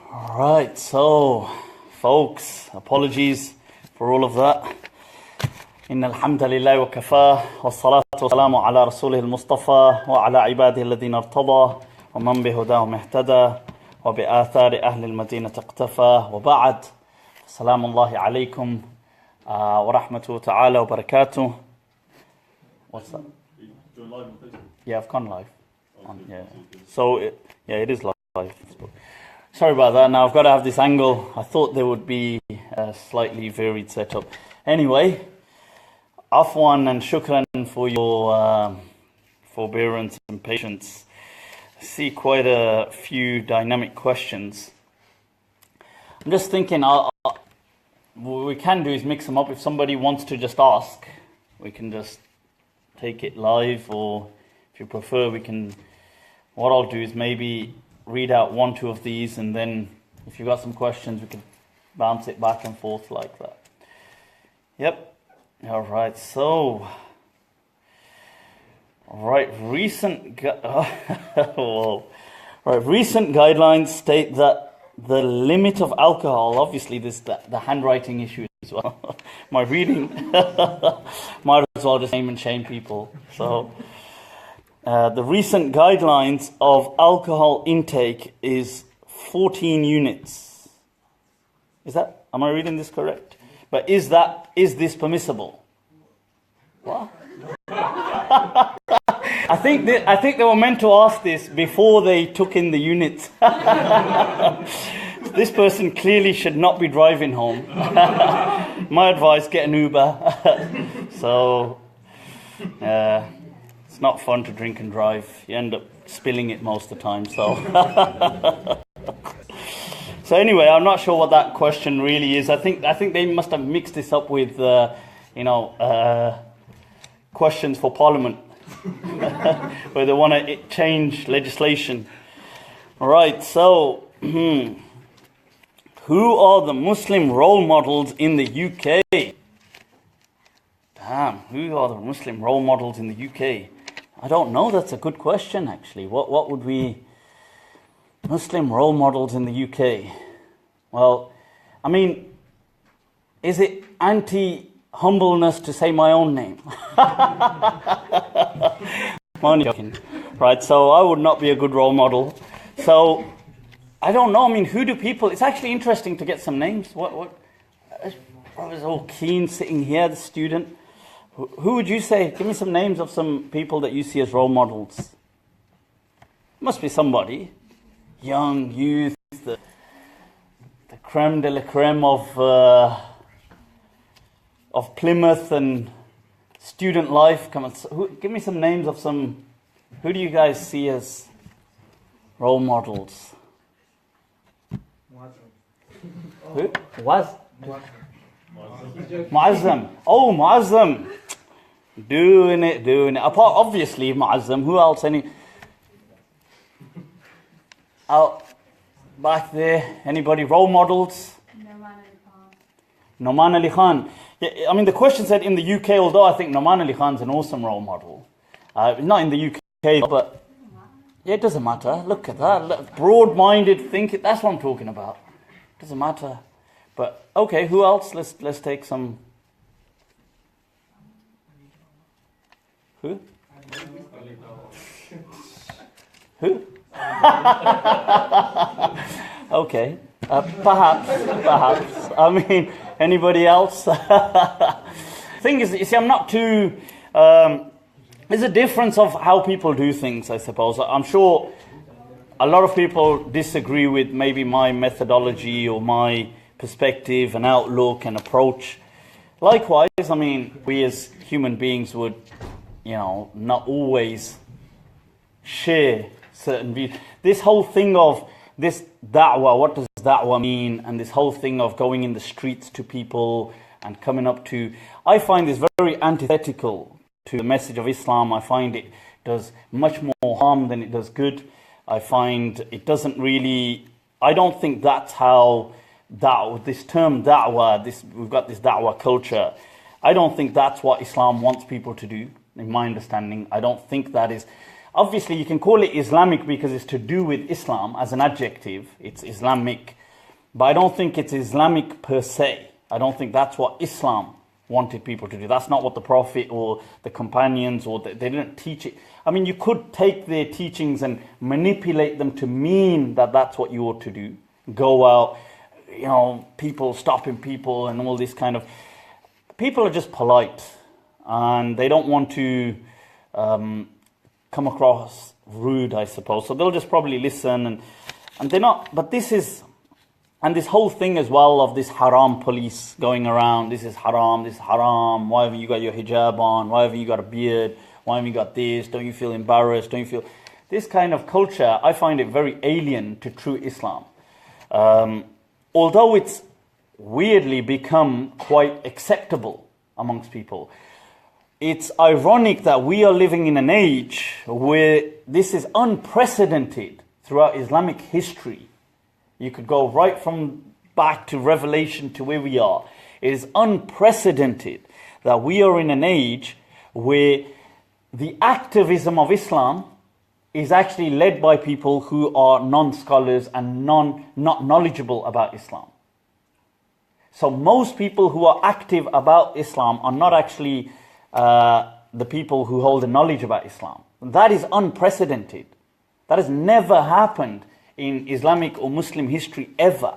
Alright, so folks, apologies for all of that. إن الحمد لله وكفاه والصلاة والسلام على رسوله المصطفى وعلى عباده الذين ارتضى ومن بهداهم اهتدى وبآثار أهل المدينة اقتفى وبعد. السلام الله عليكم ورحمة تعالى وبركاته. What's that? Yeah, I've gone live. Yeah. So, it is live. Sorry about that. Now I've got to have this angle. I thought there would be a slightly varied setup. Anyway, afwan and shukran for your forbearance and patience. I see quite a few dynamic questions. I'm just thinking, what we can do is mix them up. If somebody wants to just ask, we can just take it live, or if you prefer, we can. What I'll do is maybe read out one, two of these, and then if you've got some questions, we can bounce it back and forth like that. Yep. All right. So, recent guidelines state that the limit of alcohol. Obviously, there's the handwriting issue as well. My reading might as well just name and shame people. So. The recent guidelines of alcohol intake is 14 units. Am I reading this correct? But is this permissible? What? I think they were meant to ask this before they took in the units. This person clearly should not be driving home. My advice, get an Uber. So, it's not fun to drink and drive. You end up spilling it most of the time. So anyway, I'm not sure what that question really is. I think they must have mixed this up with questions for Parliament, where they want to change legislation. All right. So, who are the Muslim role models in the UK? Damn, who are the Muslim role models in the UK? I don't know. That's a good question, actually. What would we... Muslim role models in the UK? Well, I mean, is it anti-humbleness to say my own name? Right, so I would not be a good role model. So, I don't know. I mean, who do people... It's actually interesting to get some names. I was all keen sitting here, the student. Who would you say? Give me some names of some people that you see as role models. Must be somebody. Young, youth, the creme de la creme of Plymouth and student life. Come on, give me some names of some. Who do you guys see as role models? Who? Muazzam. Oh, Muazzam. Doing it. Apart, obviously, Muazzam. Who else? Out back there. Anybody? Role models? Noman Ali Khan. Yeah, I mean, the question said in the UK, although I think Noman Ali Khan's an awesome role model. Not in the UK, but yeah, it doesn't matter. Look at that. Broad-minded thinking. That's what I'm talking about. Doesn't matter. But okay, who else? Let's take some. Who? Who? Okay, perhaps. I mean, anybody else? Thing is, you see, I'm not too. There's a difference of how people do things, I suppose. I'm sure a lot of people disagree with maybe my methodology or my perspective and outlook and approach. Likewise, I mean, we as human beings would, not always share certain views. This whole thing of this da'wah, what does da'wah mean? And this whole thing of going in the streets to people and coming up to... I find this very antithetical to the message of Islam. I find it does much more harm than it does good. I find it doesn't really... I don't think that's how... this term da'wah, we've got this da'wah culture. I don't think that's what Islam wants people to do, in my understanding. I don't think that is. obviously you can call it Islamic because it's to do with Islam as an adjective. It's Islamic. But I don't think it's Islamic per se. I don't think that's what Islam wanted people to do. That's not what the Prophet or the companions, or they didn't teach it. I mean, you could take their teachings and manipulate them to mean that that's what you ought to do. Go out, people stopping people and all this kind of... People are just polite and they don't want to come across rude, I suppose. So they'll just probably listen and they're not... But this is... And this whole thing as well of this haram police going around, this is haram, why haven't you got your hijab on, why haven't you got a beard, why haven't you got this, don't you feel embarrassed, don't you feel... This kind of culture, I find it very alien to true Islam. Although it's weirdly become quite acceptable amongst people. It's ironic that we are living in an age where this is unprecedented throughout Islamic history. You could go right from back to Revelation to where we are. It is unprecedented that we are in an age where the activism of Islam is actually led by people who are non-scholars and not knowledgeable about Islam. So most people who are active about Islam are not actually the people who hold the knowledge about Islam. That is unprecedented. That has never happened in Islamic or Muslim history ever.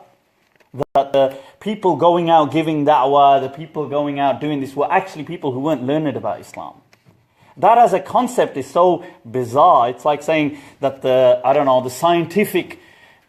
That the people going out giving da'wah, the people going out doing this were actually people who weren't learned about Islam. That as a concept is so bizarre. It's like saying that the scientific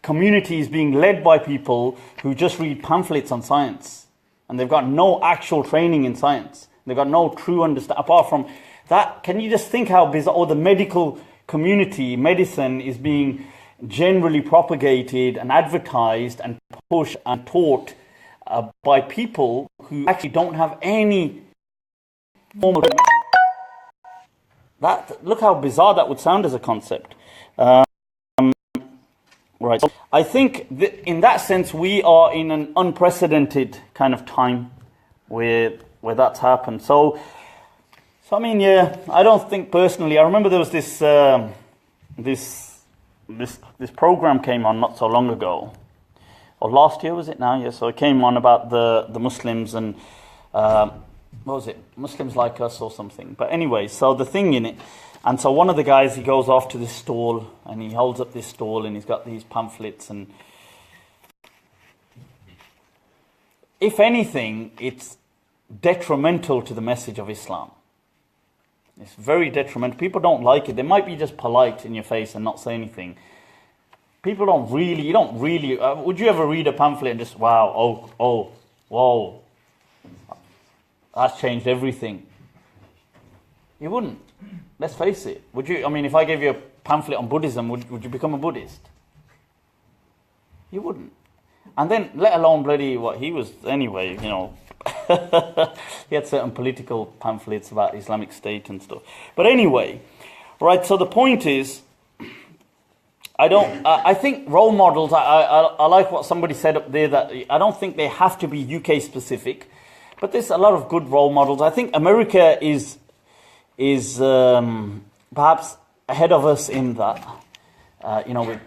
community is being led by people who just read pamphlets on science. And they've got no actual training in science. They've got no true understanding. Apart from that, can you just think how bizarre, or the medical community, medicine is being generally propagated and advertised and pushed and taught by people who actually don't have any formal... Look how bizarre that would sound as a concept. Right. So I think in that sense we are in an unprecedented kind of time where that's happened. So I mean, yeah, I don't think personally. I remember there was this program came on not so long ago, or last year was it now? Yeah, so it came on about the Muslims and what was it? Muslims Like Us or something. But anyway, so the thing in it, and so one of the guys, he goes off to this stall and he holds up this stall and he's got these pamphlets, and if anything, it's detrimental to the message of Islam. It's very detrimental. People don't like it. They might be just polite in your face and not say anything. People don't really, would you ever read a pamphlet and just, wow, whoa, that's changed everything? You wouldn't. Let's face it. Would you? I mean, if I gave you a pamphlet on Buddhism, would you become a Buddhist? You wouldn't. And then, let alone bloody what he was, anyway, he had certain political pamphlets about Islamic State and stuff. But anyway, right, so the point is, I think role models, I like what somebody said up there, that I don't think they have to be UK specific, but there's a lot of good role models. I think America is perhaps ahead of us in that, with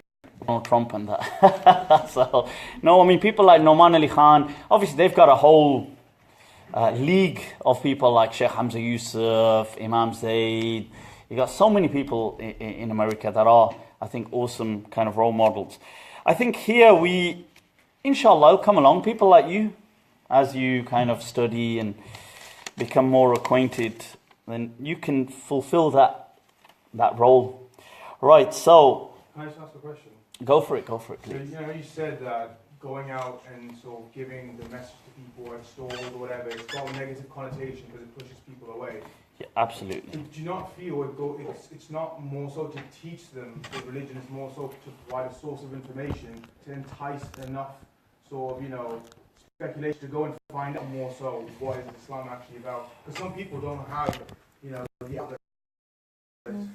Donald Trump and that. So, no, I mean, people like Noman Ali Khan, obviously they've got a whole league of people like Sheikh Hamza Yusuf, Imam Zaid. You got so many people in America that are, I think, awesome kind of role models. I think here we, inshallah, come along, people like you, as you kind of study and become more acquainted, then you can fulfill that role. Right, so... Can I just ask a question? Go for it, please. So, you said that going out and sort of giving the message to people at stalls or whatever, it's got a negative connotation because it pushes people away. Yeah, absolutely. Do you not feel it's not more so to teach them the religion, it's more so to provide a source of information to entice enough sort of, speculation to go and find out more so what is Islam actually about? Because some people don't have, the outlet.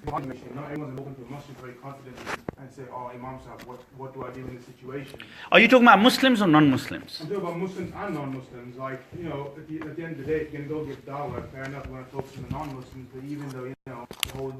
Not everyone's walking to a mosque very confident and say, "Oh, Imam Sahib, what do I do in this situation?" Are you talking about Muslims or non-Muslims? I'm talking about Muslims and non-Muslims. Like, at the end of the day, if you're going to go give dawah, fair enough, we want to focus on the non-Muslims, but even though, the whole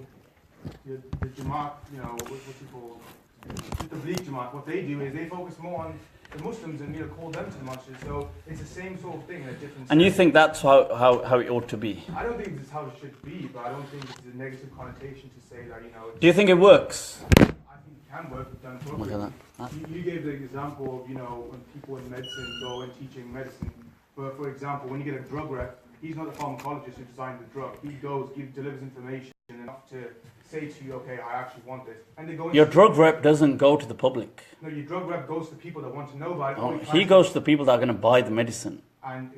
the Jamaat, what's it called? The Tabligh Jamaat, what they do is they focus more on the Muslims and call them to the masjid. So it's the same sort of thing in a different And sense. you think that's how it ought to be? I don't think this is how it should be, but I don't think it's a negative connotation to say that, Do you think it works? I think it can work if done appropriately. Look at that. You gave the example of, when people in medicine go and teaching medicine. But for example, when you get a drug rep, he's not the pharmacologist who designed the drug. He goes, delivers information enough to say to you, okay, I actually want this. And they go. Your drug rep doesn't go to the public. No, your drug rep goes to people that want to know about it. Oh, he goes to the people that are going to buy the medicine. And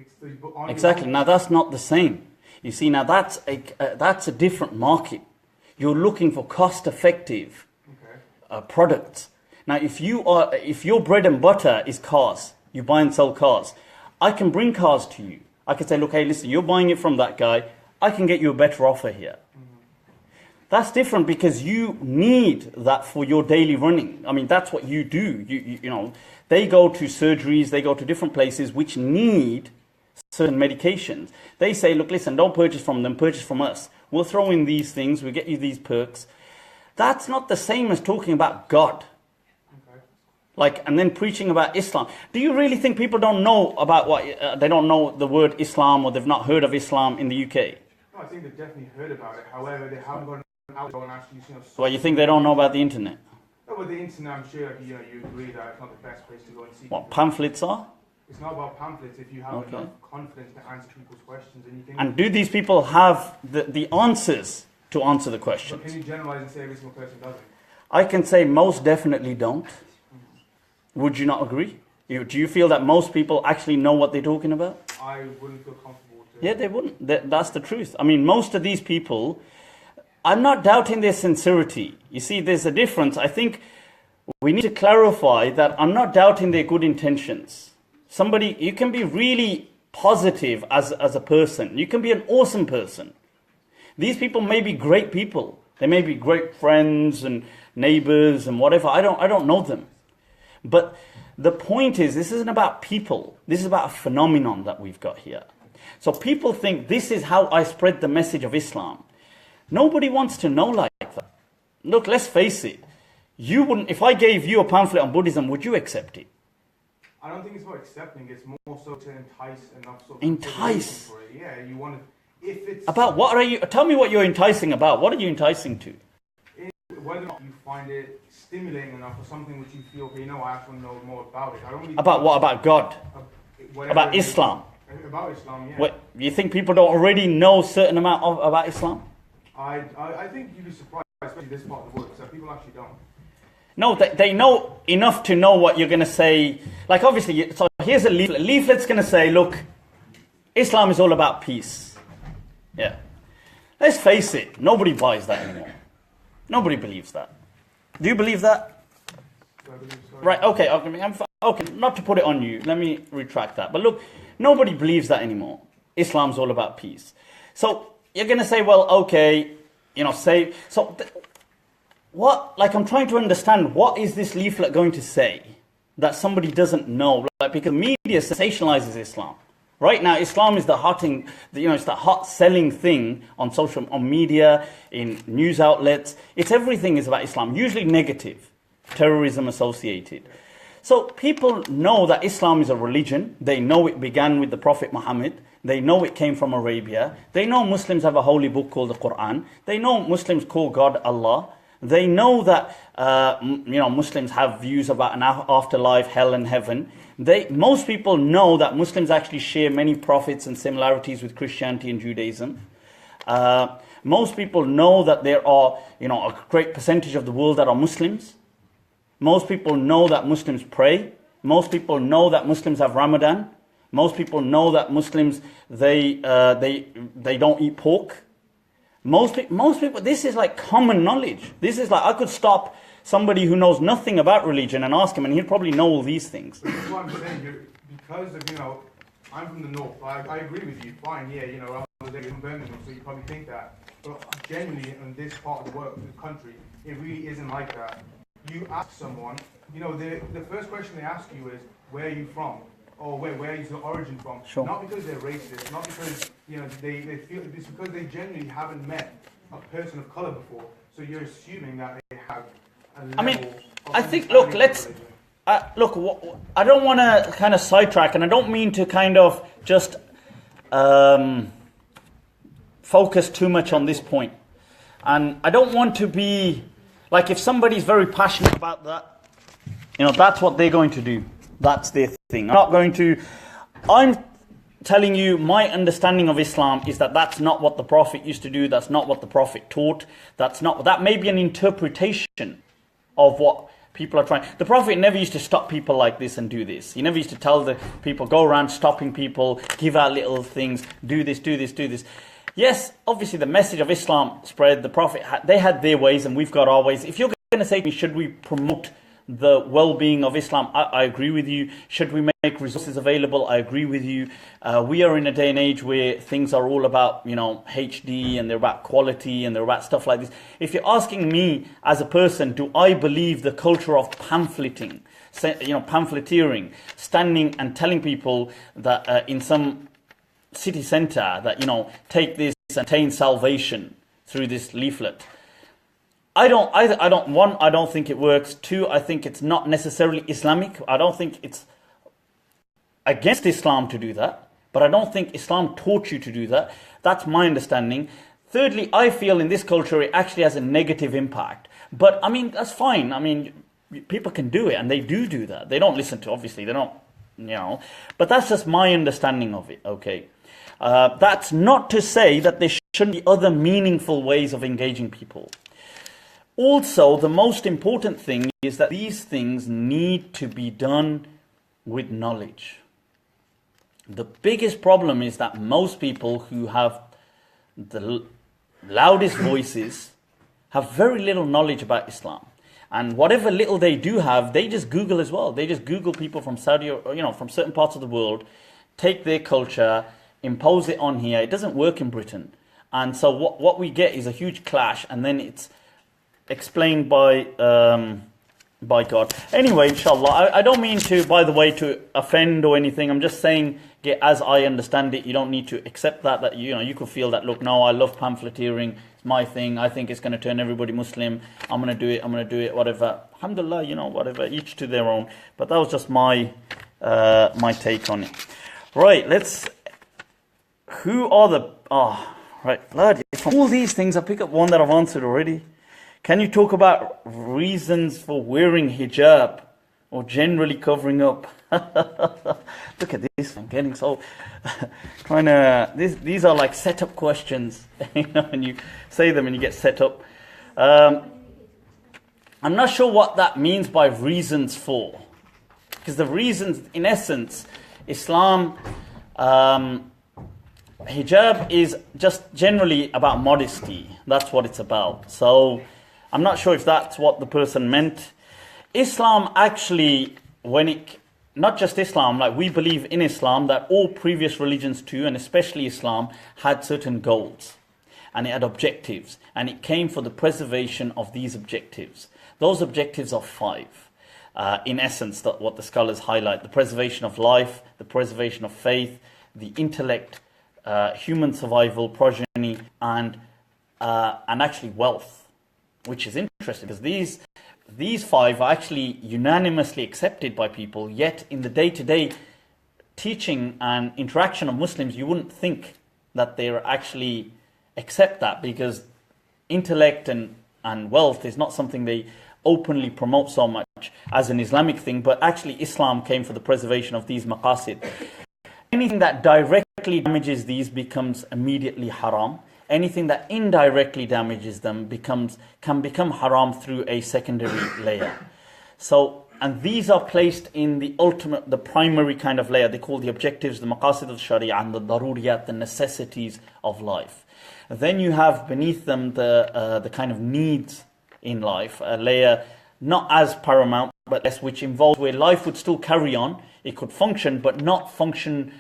Exactly. Now that's not the same. You see, now that's a different market. You're looking for cost-effective products. Now, if your bread and butter is cars, you buy and sell cars. I can bring cars to you. I can say, look, hey, listen, you're buying it from that guy. I can get you a better offer here. That's different because you need that for your daily running. I mean, that's what you do. They go to surgeries, they go to different places which need certain medications. They say, look, listen, don't purchase from them, purchase from us. We'll throw in these things, we'll get you these perks. That's not the same as talking about God. And then preaching about Islam. Do you really think people don't know about they don't know the word Islam, or they've not heard of Islam in the UK? No, I think they've definitely heard about it. However, they haven't got out and actually, Well, you think they don't know about the internet? No, with the internet, I'm sure you agree that it's not the best place to go and see. What pamphlets are? It's not about pamphlets. If you have enough confidence to answer people's questions, and you can. And do these people have the answers to answer the questions? But can you generalize and say every single person doesn't? I can say most definitely don't. Would you not agree? Do you feel that most people actually know what they're talking about? I wouldn't feel comfortable to. Yeah, they wouldn't. That's the truth. I mean, most of these people, I'm not doubting their sincerity. You see, there's a difference. I think we need to clarify that I'm not doubting their good intentions. You can be really positive as a person. You can be an awesome person. These people may be great people. They may be great friends and neighbors and whatever. I don't know them. But the point is, this isn't about people. This is about a phenomenon that we've got here. So people think this is how I spread the message of Islam. Nobody wants to know like that. Look, let's face it. You wouldn't. If I gave you a pamphlet on Buddhism, would you accept it? I don't think it's about accepting. It's more so to entice enough. Sort of entice. For it. Yeah, you want to. If it's about what are you? Tell me what you're enticing about. What are you enticing to? Whether or not you find it stimulating enough or something which you feel, okay, I actually want to know more about it. I don't really about what? About God? About Islam? About Islam, yeah. What, you think people don't already know a certain amount about Islam? I think you'd be surprised, especially this part of the world, because people actually don't. No, they know enough to know what you're going to say. Like, obviously, so here's a leaflet. Leaflet's going to say, look, Islam is all about peace. Yeah. Let's face it, nobody buys that anymore. Nobody believes that. Do you believe that? I believe so. Right, okay, not to put it on you, let me retract that. But look, nobody believes that anymore. Islam's all about peace. So, you're going to say, well, okay, what, I'm trying to understand, what is this leaflet going to say that somebody doesn't know? Because media sensationalizes Islam. Right now, Islam is the it's the hot selling thing on media, in news outlets. Everything is about Islam, usually negative, terrorism associated. So people know that Islam is a religion. They know it began with the Prophet Muhammad. They know it came from Arabia. They know Muslims have a holy book called the Quran. They know Muslims call God Allah. They know that Muslims have views about an afterlife, hell and heaven. Most people know that Muslims actually share many prophets and similarities with Christianity and Judaism. Most people know that there are a great percentage of the world that are Muslims. Most people know that Muslims pray. Most people know that Muslims have Ramadan. Most people know that Muslims they don't eat pork. Most people, this is like common knowledge. This is like, I could stop somebody who knows nothing about religion and ask him, and he'll probably know all these things. This is what I'm saying. Because of, I'm from the north. I agree with you. Fine, yeah, I'm from Birmingham, so you probably think that. But genuinely, in this part of the world, the country, it really isn't like that. You ask someone, the first question they ask you is, where are you from? Or where is your origin from? Sure. Not because they're racist, not because they feel it's because they genuinely haven't met a person of color before. So you're assuming that they have a level I mean, of I think, look, understanding of religion. I don't want to kind of sidetrack, and I don't mean to kind of just focus too much on this point. And I don't want to be, like, if somebody's very passionate about that, that's what they're going to do. That's their thing. I'm telling you, my understanding of Islam is that that's not what the Prophet used to do. That's not what the Prophet taught. That may be an interpretation of what people are trying. The Prophet never used to stop people like this and do this. He never used to tell the people, go around stopping people, give out little things, do this, do this, do this. Yes, obviously the message of Islam spread. The Prophet, they had their ways and we've got our ways. If you're going to say to me, should we promote the well-being of Islam, I agree with you. Should we make resources available? I agree with you. We are in a day and age where things are all about, HD, and they're about quality, and they're about stuff like this. If you're asking me as a person, do I believe the culture of pamphleting, pamphleteering, standing and telling people that in some city centre that, take this and attain salvation through this leaflet? I don't think it works. Two, I think it's not necessarily Islamic. I don't think it's against Islam to do that, but I don't think Islam taught you to do that. That's my understanding. Thirdly, I feel in this culture it actually has a negative impact. But I mean, that's fine. I mean, people can do it, and they do that. They don't listen to, obviously, they don't, but that's just my understanding of it, okay? That's not to say that there shouldn't be other meaningful ways of engaging people. Also, the most important thing is that these things need to be done with knowledge. The biggest problem is that most people who have the loudest voices have very little knowledge about Islam. And whatever little they do have, they just Google as well. They just Google people from Saudi or, from certain parts of the world, take their culture, impose it on here. It doesn't work in Britain. And so what we get is a huge clash, and then it's explained by God. Anyway, inshallah, I don't mean to, by the way, to offend or anything. I'm just saying, as I understand it, you don't need to accept that you could feel that, look, no, I love pamphleteering, it's my thing, I think it's going to turn everybody Muslim, I'm going to do it, whatever. Alhamdulillah, whatever, each to their own. But that was just my take on it. Right, from all these things, I pick up one that I've answered already. Can you talk about reasons for wearing hijab or generally covering up? Look at this, I'm getting so these are like set-up questions, and you say them and you get set up. I'm not sure what that means by reasons for, because the reasons, in essence, Islam, hijab is just generally about modesty. That's what it's about. So I'm not sure if that's what the person meant. Islam actually, not just Islam, like we believe in Islam that all previous religions too, and especially Islam, had certain goals. And it had objectives. And it came for the preservation of these objectives. Those objectives are 5. In essence, what the scholars highlight: the preservation of life, the preservation of faith, the intellect, human survival, progeny, and actually wealth. Which is interesting, because these 5 are actually unanimously accepted by people, yet in the day-to-day teaching and interaction of Muslims, you wouldn't think that they actually accept that, because intellect and wealth is not something they openly promote so much as an Islamic thing, but actually Islam came for the preservation of these maqasid. Anything that directly damages these becomes immediately haram. Anything that indirectly damages them can become haram through a secondary layer. So, and these are placed in the primary kind of layer. They call the objectives, the maqasid of Sharia, and the daruriyat, the necessities of life. Then you have beneath them the kind of needs in life, a layer not as paramount, but less, which involves where life would still carry on. It could function, but not function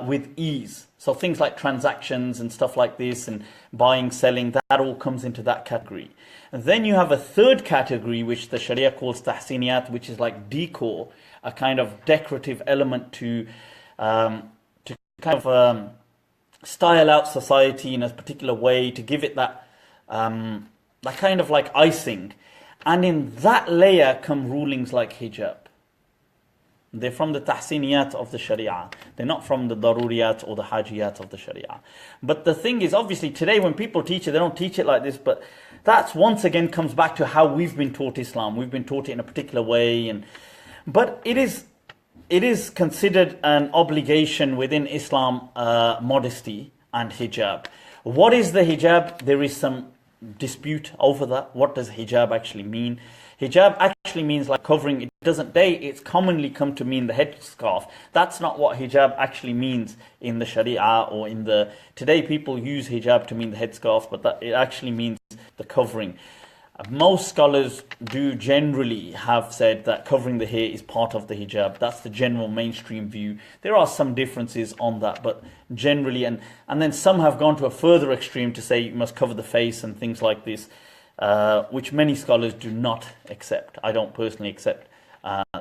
with ease. So things like transactions and stuff like this, and buying, selling, that all comes into that category. And then you have a third category, which the Sharia calls tahsiniyat, which is like decor, a kind of decorative element to kind of style out society in a particular way, to give it that kind of like icing. And in that layer come rulings like hijab. They're from the tahsiniyat of the sharia. They're not from the daruriyat or the hajiyat of the sharia. But the thing is, obviously today when people teach it, they don't teach it like this, but that's once again comes back to how we've been taught Islam. We've been taught it in a particular way. But it is considered an obligation within Islam, modesty and hijab. What is the hijab? There is some dispute over that. What does hijab actually mean? Hijab actually means like covering. It doesn't day. It's commonly come to mean the headscarf. That's not what hijab actually means in the Sharia or in the... Today people use hijab to mean the headscarf, but that it actually means the covering. Most scholars do generally have said that covering the hair is part of the hijab. That's the general mainstream view. There are some differences on that, but generally, and then some have gone to a further extreme to say you must cover the face and things like this, which many scholars do not accept. I don't personally accept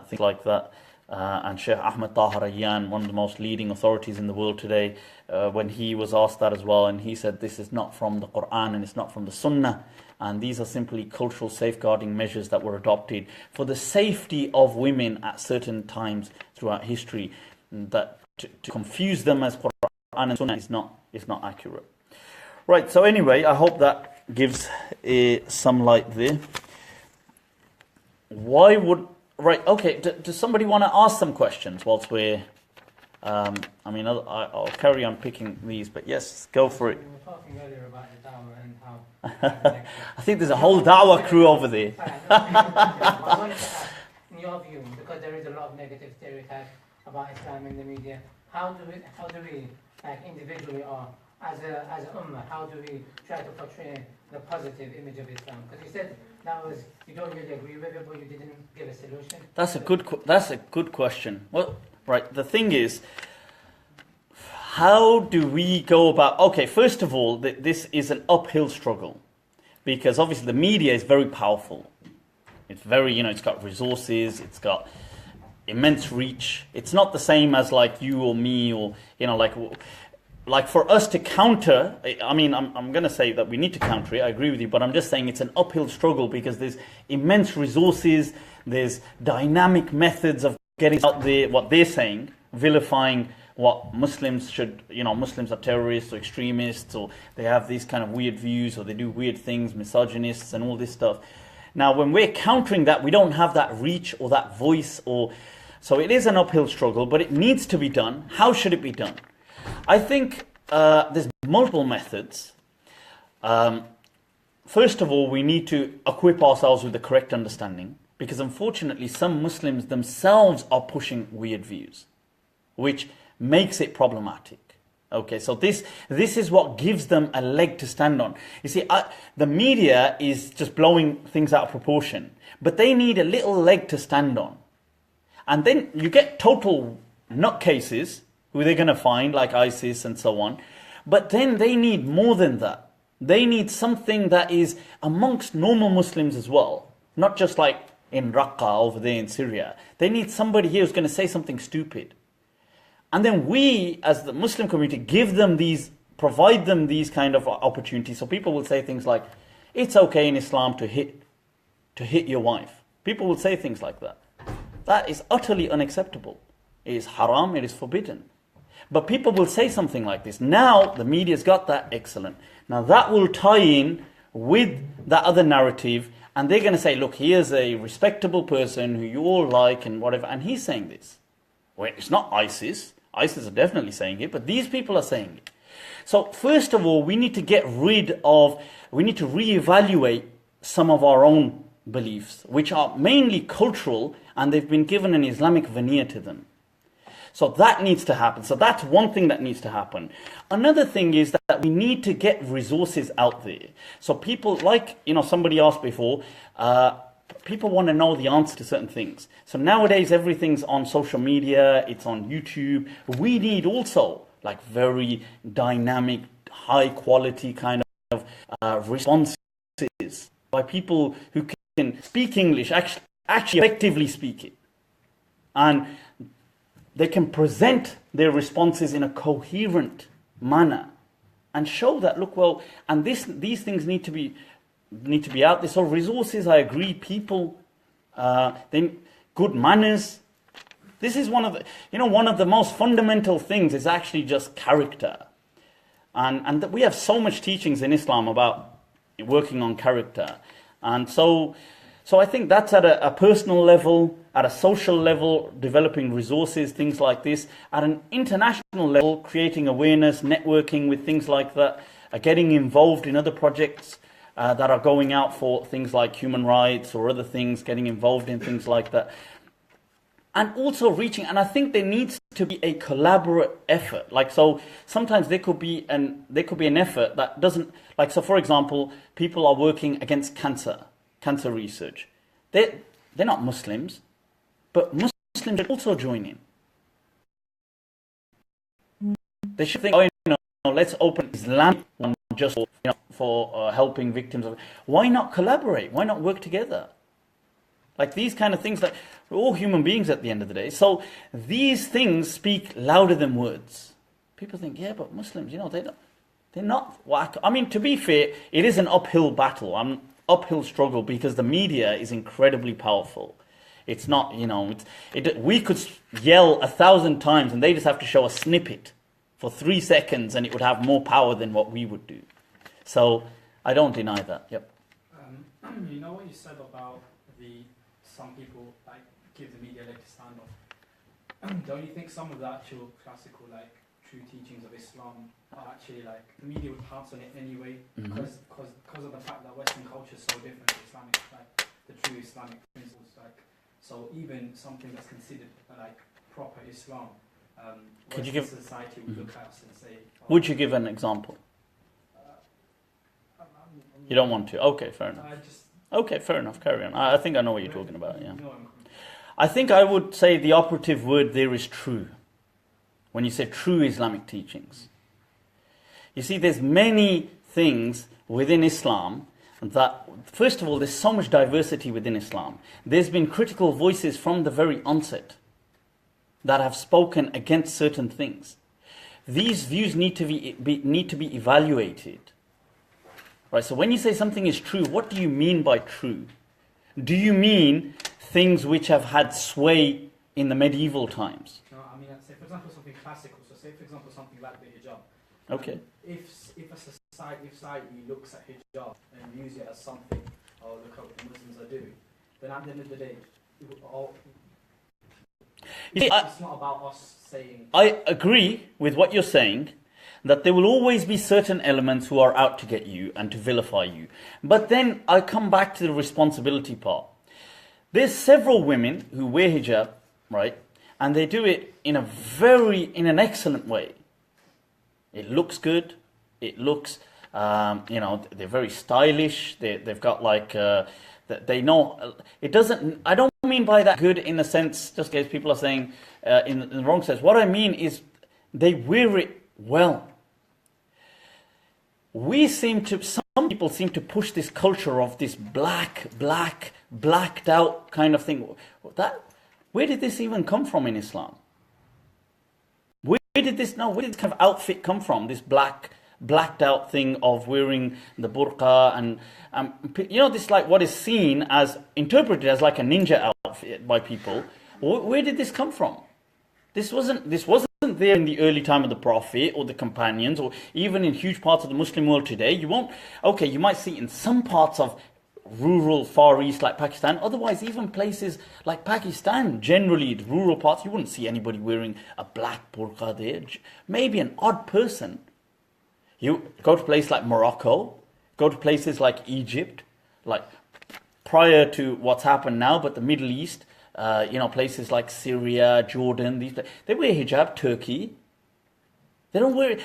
things like that. And Sheikh Ahmed Tahir Ayyan, one of the most leading authorities in the world today, when he was asked that as well, and he said this is not from the Quran and it's not from the Sunnah. And these are simply cultural safeguarding measures that were adopted for the safety of women at certain times throughout history. That to confuse them as Quran and Sunnah is not accurate. Right, so anyway, I hope that gives some light there. Right, okay, does somebody want to ask some questions whilst we're... I'll carry on picking these, but yes, go for it. We were talking earlier about the Dawah and how... I think there's a whole Dawah crew over there. I wanted to ask, in your view, because there is a lot of negative stereotypes about Islam in the media, how do we like individually or as a ummah, how do we try to portray the positive image of Islam? Because you said that was, you don't really agree with it, but you didn't give a solution. That's a good question. Well, right, the thing is, how do we go about... Okay, first of all, this is an uphill struggle. Because obviously the media is very powerful. It's very, it's got resources, it's got immense reach. It's not the same as like you or me or, like for us to counter... I'm going to say that we need to counter it, I agree with you, but I'm just saying it's an uphill struggle because there's immense resources, there's dynamic methods of getting out there what they're saying, vilifying what Muslims should, Muslims are terrorists or extremists, or they have these kind of weird views, or they do weird things, misogynists and all this stuff. Now, when we're countering that, we don't have that reach or that voice, so it is an uphill struggle, but it needs to be done. How should it be done? I think there's multiple methods. First of all, we need to equip ourselves with the correct understanding, because unfortunately some Muslims themselves are pushing weird views, which makes it problematic. Okay, so this is what gives them a leg to stand on. You see, the media is just blowing things out of proportion, but they need a little leg to stand on. And then you get total nutcases who they're going to find, like ISIS and so on. But then they need more than that. They need something that is amongst normal Muslims as well, not just like in Raqqa over there in Syria. They need somebody here who's going to say something stupid. And then we, as the Muslim community, provide them these kind of opportunities. So people will say things like, it's okay in Islam to hit your wife. People will say things like that. That is utterly unacceptable. It is haram, it is forbidden. But people will say something like this. Now, the media's got that, excellent. Now that will tie in with that other narrative, and they're going to say, look, here's a respectable person who you all like and whatever, and he's saying this. Well, it's not ISIS. ISIS are definitely saying it, but these people are saying it. So first of all, we need to reevaluate some of our own beliefs, which are mainly cultural, and they've been given an Islamic veneer to them. So that needs to happen. So that's one thing that needs to happen. Another thing is that we need to get resources out there. So people, like, somebody asked before, people want to know the answer to certain things. So nowadays everything's on social media, it's on YouTube. We need also like very dynamic, high quality kind of responses by people who can speak English, actually effectively speak it. And they can present their responses in a coherent manner and show that, look, well, and these things need to be need to be out there. So resources, I agree. People, then good manners. This is one of the most fundamental things is actually just character. And we have so much teachings in Islam about working on character. And so I think that's at a personal level, at a social level, developing resources, things like this. At an international level, creating awareness, networking with things like that, getting involved in other projects that are going out for things like human rights or other things, getting involved in things like that. And also reaching, and I think there needs to be a collaborative effort. Like, so sometimes there could be an effort that doesn't, like, so for example, people are working against cancer research. They're not Muslims, but Muslims should also join in. They should think, let's open Islamic one just for helping victims of. Why not collaborate? Why not work together? Like these kind of things, like we're all human beings at the end of the day. So these things speak louder than words. People think, yeah, but Muslims, they're not. I mean, to be fair, it is an uphill battle, an uphill struggle because the media is incredibly powerful. It's not, we could yell 1,000 times and they just have to show a snippet for 3 seconds and it would have more power than what we would do. So I don't deny that. Yep. You know what you said about some people like give the media leg to stand off. Don't you think some of the actual classical true teachings of Islam are actually the media would pounce on it anyway because of the fact that Western culture is so different to Islamic, the true Islamic principles. So even something that's considered proper Islam, could you give society would look at us and say. Would you give an example? You don't want to? Okay, fair enough. Okay, fair enough. Carry on. I think I know what you're talking about. Yeah. I think I would say the operative word there is true. When you say true Islamic teachings, you see, there's many things within Islam that, first of all, there's so much diversity within Islam. There's been critical voices from the very onset that have spoken against certain things. These views need to be evaluated. Right, so when you say something is true, what do you mean by true? Do you mean things which have had sway in the medieval times? No, I mean, say for example something classical. So say for example something like the hijab. Okay. If society looks at hijab and views it as something, oh look at what the Muslims are doing, then at the end of the day, it's not about us saying. I agree with what you're saying, that there will always be certain elements who are out to get you and to vilify you. But then I come back to the responsibility part. There's several women who wear hijab, right? And they do it in an excellent way. It looks good. It looks, they're very stylish. They've got they know, it doesn't, I don't mean by that good in the sense, just in case people are saying in the wrong sense. What I mean is they wear it well. Some people seem to push this culture of this blacked out kind of thing. Where did this even come from in Islam? Where did this kind of outfit come from? This blacked out thing of wearing the burqa and this what is seen as, interpreted as like a ninja outfit by people. Where did this come from? This wasn't there in the early time of the Prophet or the companions, or even in huge parts of the Muslim world today. You might see in some parts of rural Far East like Pakistan. Otherwise, even places like Pakistan, generally the rural parts, you wouldn't see anybody wearing a black burqa there. Maybe an odd person. You go to places like Morocco, go to places like Egypt, like prior to what's happened now, but the Middle East, places like Syria, Jordan, they wear hijab. Turkey, they don't wear it.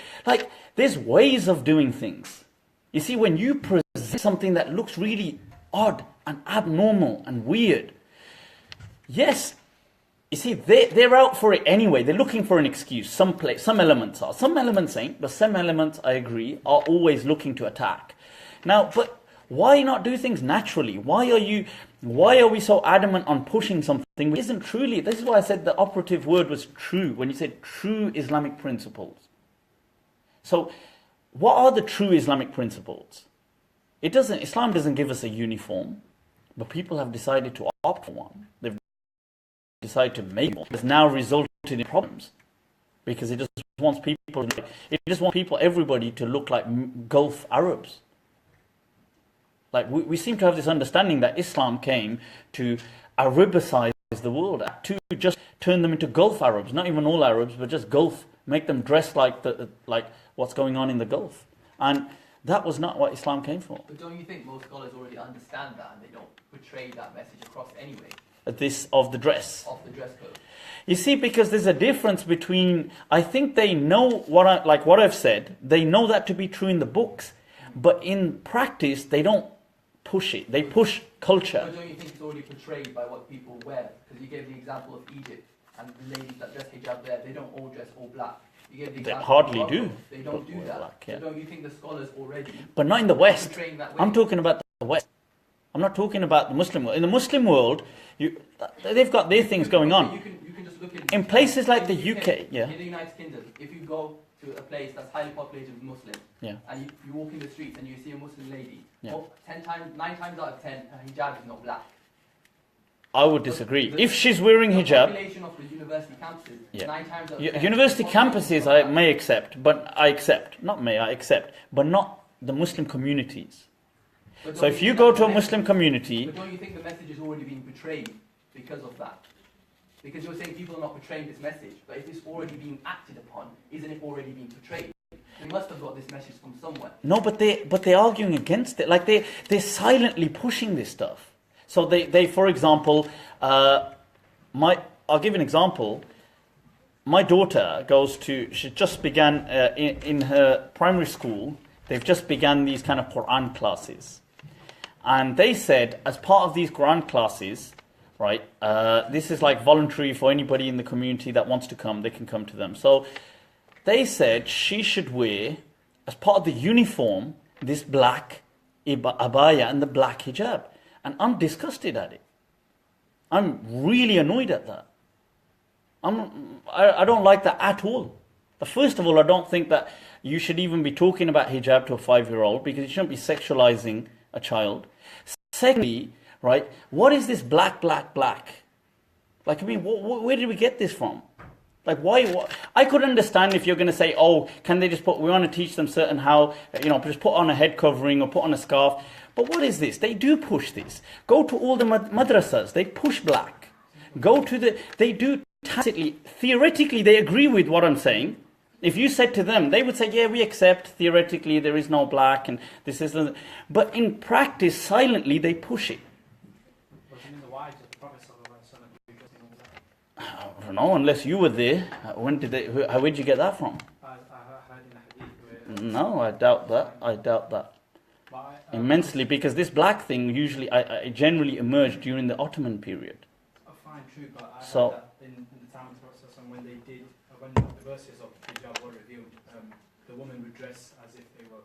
There's ways of doing things. You see, when you present something that looks really odd and abnormal and weird, yes, you see, they're out for it anyway. They're looking for an excuse. Some elements are. Some elements ain't, but some elements, I agree, are always looking to attack. Now, but why not do things naturally? Why are we so adamant on pushing something which isn't truly? This is why I said the operative word was true, when you said true Islamic principles. So, what are the true Islamic principles? Islam doesn't give us a uniform, but people have decided to opt for one. They've decided to make one. It's now resulted in problems because it just wants everybody to look like Gulf Arabs. Like we seem to have this understanding that Islam came to Arabicize the world, to just turn them into Gulf Arabs, not even all Arabs, but just Gulf, make them dress like what's going on in the Gulf. And that was not what Islam came for. But don't you think most scholars already understand that and they don't portray that message across anyway? Of the dress. Of the dress code. You see, because there's a difference between, I think they know what I've said, they know that to be true in the books, but in practice they don't push it. They push culture. But don't you think it's already portrayed by what people wear? Because you gave the example of Egypt and the ladies that dress hijab there, they don't all dress all black. You gave the They example hardly of Morocco. do. They don't do that. Black, yeah. So don't you think the scholars already But not in the West. portraying that way? I'm talking about the West. I'm not talking about the Muslim world. In the Muslim world, they've got their things going on. You can just look In places like the UK, yeah. In the United Kingdom, if you go to a place that's highly populated with Muslims, Yeah. and you walk in the streets and you see a Muslim lady, Yeah. well, 9 times out of 10, her hijab is not black. I would disagree. If she's wearing The hijab, population of the university campuses, Yeah. 9 times out of 10, university the population campuses is I not may accept, I accept, but not the Muslim communities. But So don't if you you think go that to a the Muslim message- community, But don't you think the message is already being portrayed because of that? Because you're saying people are not portraying this message, but if it's already being acted upon, isn't it already being portrayed? They must have got this message from somewhere. no, but they're arguing against it. Like they're silently pushing this stuff. So they for example, I'll give an example. My daughter she just began in her primary school. They've just begun these kind of Quran classes, and they said as part of these Quran classes, right? This is like voluntary for anybody in the community that wants to come. They can come to them. So they said she should wear, as part of the uniform, this black abaya and the black hijab. And I'm disgusted at it. I'm really annoyed at that. I don't like that at all. First of all, I don't think that you should even be talking about hijab to a 5-year-old because you shouldn't be sexualizing a child. Secondly, right, what is this black? Like, I mean, where did we get this from? Like, why? I could understand if you're going to say, oh, can they just we want to teach them certain how, just put on a head covering or put on a scarf. But what is this? They do push this. Go to all the madrasas. They push black. They do tacitly, theoretically, they agree with what I'm saying. If you said to them, they would say, yeah, we accept, theoretically, there is no black and this is... But in practice, silently, they push it. I don't know, unless you were there. Where did you get that from? I heard in the Hadith. No, I doubt that. Immensely, because this black thing usually, I generally emerged during the Ottoman period. Fine, true, but I So- heard that in the time of the Prophet and when the verses of hijab were revealed, the woman would dress as if they were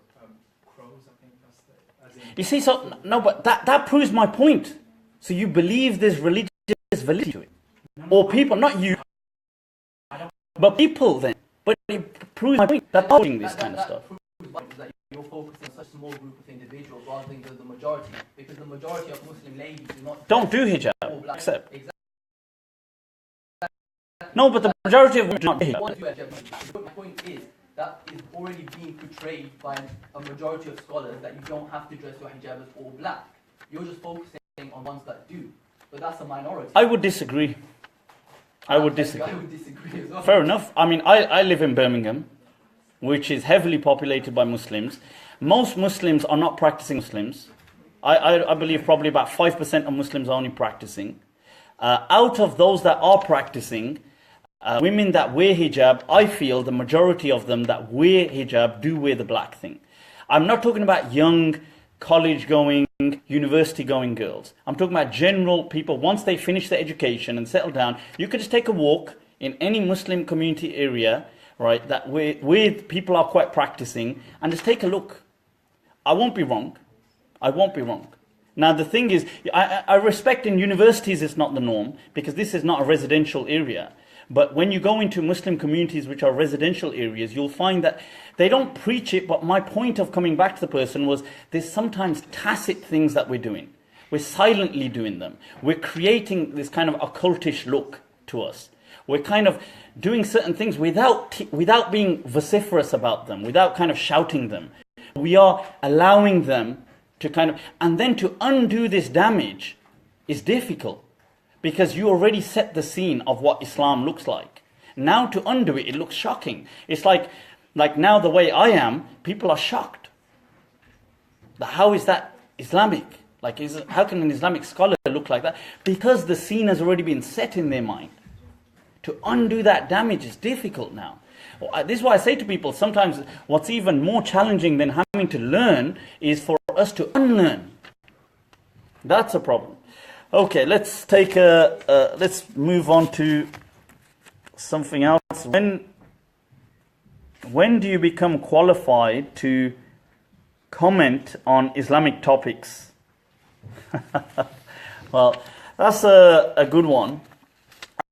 crows. I think that's You see, so no, but that proves my point. So you believe there's religious validity to it, or people, not you, but people then. But it proves my point that doing this kind of stuff. Proves that you're focused on such a small group of individuals rather than the majority, because the majority of Muslim ladies do not Don't do hijab, all black. except. Exactly. No, but the majority of women do not do hijab. My point is that is already being portrayed by a majority of scholars that you don't have to dress your hijab as all black. You're just focusing on ones that do, but that's a minority. I would disagree. I would disagree. I would disagree as well. Fair enough. I mean, I live in Birmingham, which is heavily populated by Muslims. Most Muslims are not practicing Muslims. I believe probably about 5% of Muslims are only practicing. Out of those that are practicing, women that wear hijab, I feel the majority of them that wear hijab do wear the black thing. I'm not talking about young, college-going, university-going girls. I'm talking about general people. Once they finish their education and settle down, you could just take a walk in any Muslim community area, right, that where people are quite practicing, and just take a look. I won't be wrong. I won't be wrong. Now, the thing is, I respect in universities it's not the norm, because this is not a residential area. But when you go into Muslim communities which are residential areas, you'll find that they don't preach it, but my point of coming back to the person was there's sometimes tacit things that we're doing. We're silently doing them. We're creating this kind of occultish look to us. We're kind of doing certain things without being vociferous about them, without kind of shouting them. We are allowing them to kind of, and then to undo this damage is difficult because you already set the scene of what Islam looks like. Now to undo it, it looks shocking. It's like now the way I am, people are shocked. How is that Islamic? How can an Islamic scholar look like that? Because the scene has already been set in their mind. To undo that damage is difficult now. This is why I say to people, sometimes what's even more challenging than having to learn is for us to unlearn. That's a problem. Okay, let's move on to something else. When do you become qualified to comment on Islamic topics? Well, that's a good one.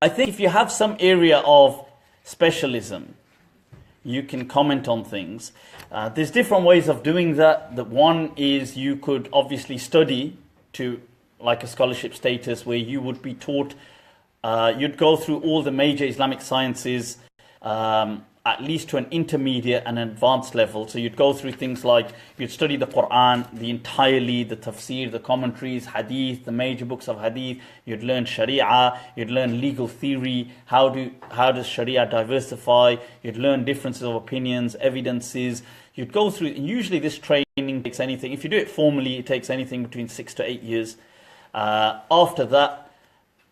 I think if you have some area of specialism, you can comment on things. There's different ways of doing that. The one is you could obviously study to like a scholarship status where you would be taught, you'd go through all the major Islamic sciences, at least to an intermediate and advanced level. So you'd go through things like, you'd study the Quran, the tafsir, the commentaries, Hadith, the major books of Hadith. You'd learn Sharia, you'd learn legal theory, how does Sharia diversify, you'd learn differences of opinions, evidences. You'd go through, usually this training takes anything, if you do it formally, it takes anything between 6 to 8 years. After that,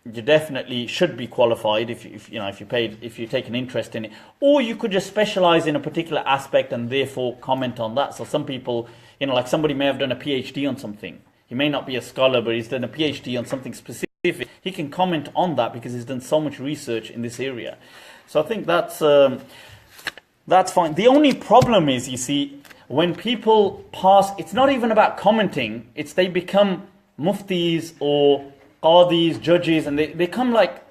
you definitely should be qualified if you take an interest in it, or you could just specialize in a particular aspect and therefore comment on that. So some people, like somebody may have done a PhD on something. He may not be a scholar, but he's done a PhD on something specific. He can comment on that because he's done so much research in this area. So I think that's fine. The only problem is, you see, when people pass, it's not even about commenting. It's they become muftis or qadis, judges, and they become like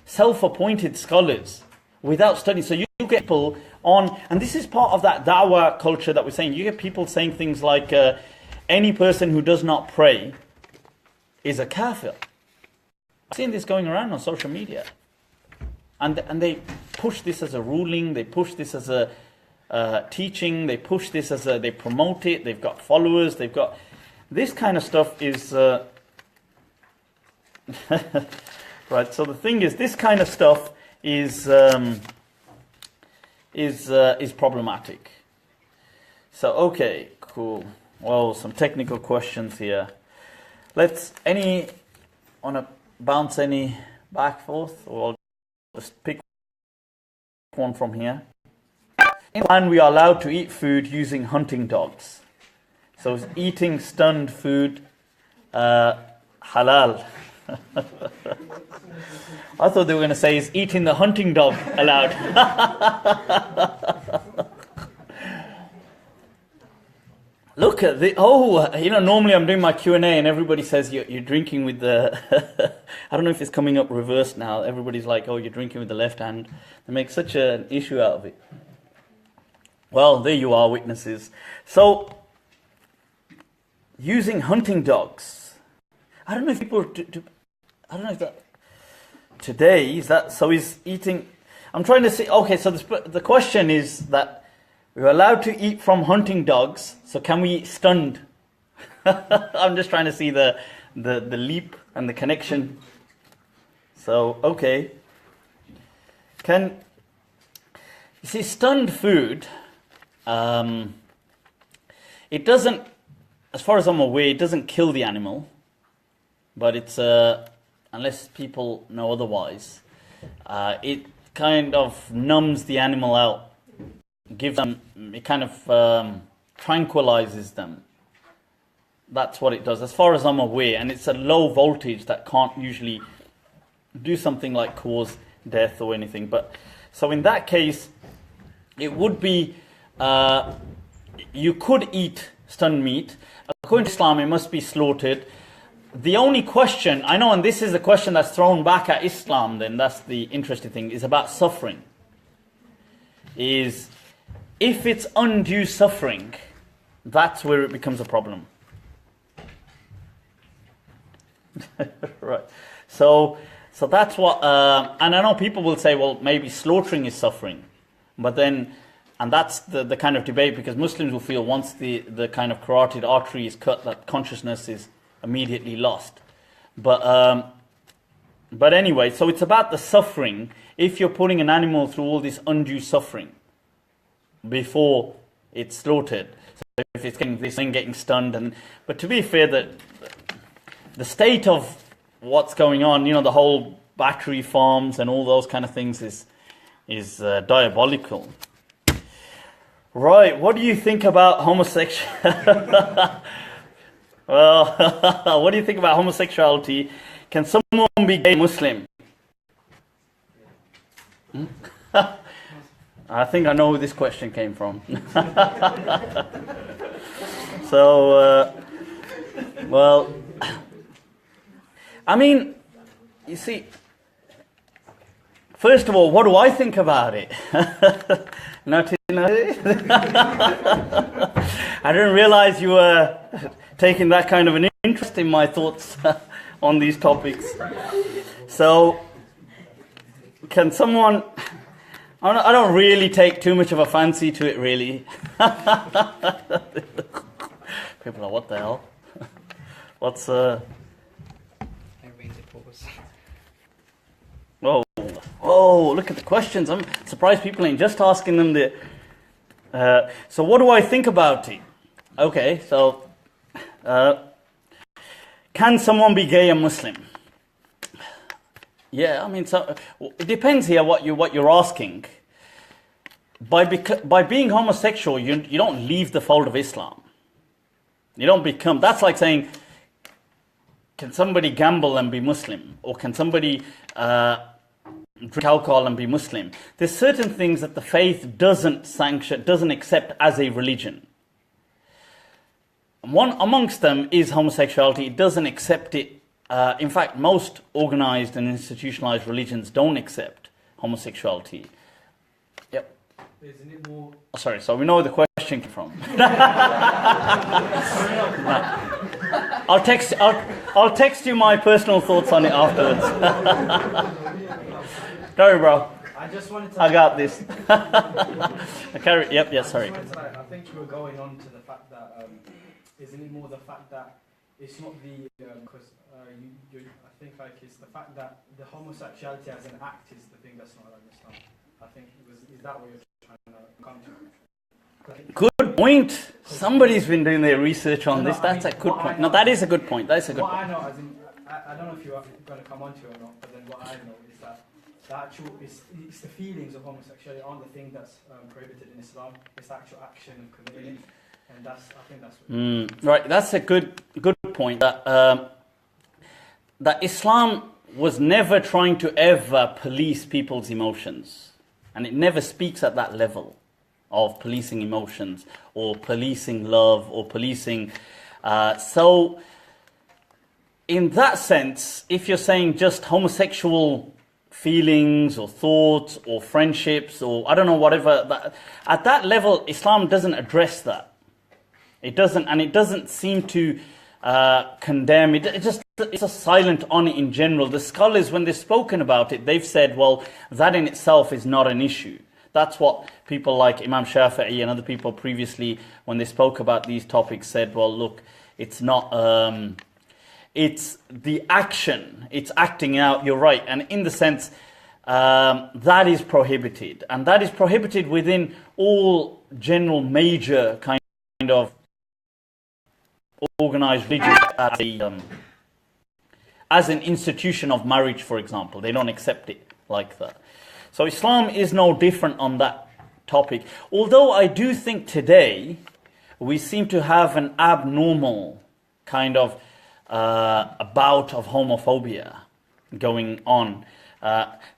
self-appointed scholars without studying. So you get people on, and this is part of that dawah culture that we're saying. You get people saying things like, any person who does not pray is a kafir. I've seen this going around on social media. And they push this as a ruling, they push this as a teaching, they push this as they promote it, they've got followers, they've got... This kind of stuff is... right, so the thing is, this kind of stuff is problematic. So, okay, cool. Well, some technical questions here. Want to bounce any back forth, or just pick one from here? In Iran, we are allowed to eat food using hunting dogs. So is eating stunned food halal? I thought they were going to say, is eating the hunting dog allowed? Look at the, normally I'm doing my Q&A and everybody says you're drinking with the, I don't know if it's coming up reversed now. Everybody's like, oh, you're drinking with the left hand. They make such an issue out of it. Well, there you are, witnesses. So, using hunting dogs. I don't know if people I don't know if that today is that, so is eating, I'm trying to see, okay, so the question is that we're allowed to eat from hunting dogs, so can we eat stunned? I'm just trying to see the leap and the connection. So, okay. You see, stunned food, it doesn't, as far as I'm aware, it doesn't kill the animal, but it's, unless people know otherwise, it kind of numbs the animal out, gives them, it kind of tranquilizes them. That's what it does, as far as I'm aware, and it's a low voltage that can't usually do something like cause death or anything. But so in that case, it would be, you could eat stunned meat. According to Islam, it must be slaughtered. the only question, I know, and this is the question that's thrown back at Islam, then that's the interesting thing, is about suffering. Is if it's undue suffering, that's where it becomes a problem. Right. So that's what, and I know people will say, well, maybe slaughtering is suffering. But then, and that's the kind of debate, because Muslims will feel once the kind of carotid artery is cut, that consciousness is immediately lost. But anyway, so it's about the suffering. If you're putting an animal through all this undue suffering before it's slaughtered, so if it's getting this thing getting stunned, but to be fair, that the state of what's going on, the whole battery farms and all those kind of things is diabolical. Right, what do you think about homosexuality? Well, what do you think about homosexuality? Can someone be gay Muslim? I think I know who this question came from. So, well, I mean, you see, first of all, what do I think about it? I didn't realize you were taking that kind of an interest in my thoughts on these topics. So, can someone... I don't really take too much of a fancy to it, really. People are, what the hell? What's... Oh, look at the questions. I'm surprised people ain't just asking them the... so what do I think about it? Okay, so... can someone be gay and Muslim? Yeah, I mean, so it depends here what you're asking. By being homosexual, you don't leave the fold of Islam. You don't become... That's like saying, can somebody gamble and be Muslim? Or can somebody drink alcohol and be Muslim? There's certain things that the faith doesn't sanction, doesn't accept as a religion. One amongst them is homosexuality. It doesn't accept it. In fact, most organized and institutionalized religions don't accept homosexuality. Yep. Isn't it more... Oh, sorry, so we know where the question came from. I'll text you my personal thoughts on it afterwards. Sorry, bro. I just wanted to... I got this. Yep, sorry. I think you were going on to the fact that, isn't it more the fact that it's not the... Because I think it's the fact that the homosexuality as an act is the thing that's not like Islam. I think is that what you're trying to come to? Good point. Somebody's been doing their research on this. That's a good point. No, that is a good point. That's a good point. What I know, as in, I don't know if you're going to come on to it or not, but then what I know is that the actual, it's the feelings of homosexuality aren't the thing that's prohibited in Islam. It's the actual action of committing it. And I think that's what right, that's a good point. That Islam was never trying to ever police people's emotions. And it never speaks at that level of policing emotions or policing love or policing... so, in that sense, if you're saying just homosexual feelings or thoughts or friendships or I don't know, whatever, at that level, Islam doesn't address that. It doesn't seem to condemn it. It's just silent on it in general. The scholars, when they've spoken about it, they've said, well, that in itself is not an issue. That's what people like Imam Shafi'i and other people previously, when they spoke about these topics, said, well, look, it's not... it's the action. It's acting out. You're right. And in the sense, that is prohibited. And that is prohibited within all general major kind of organized religions as an institution of marriage, for example. They don't accept it like that. So Islam is no different on that topic. Although I do think today we seem to have an abnormal kind of a bout of homophobia going on.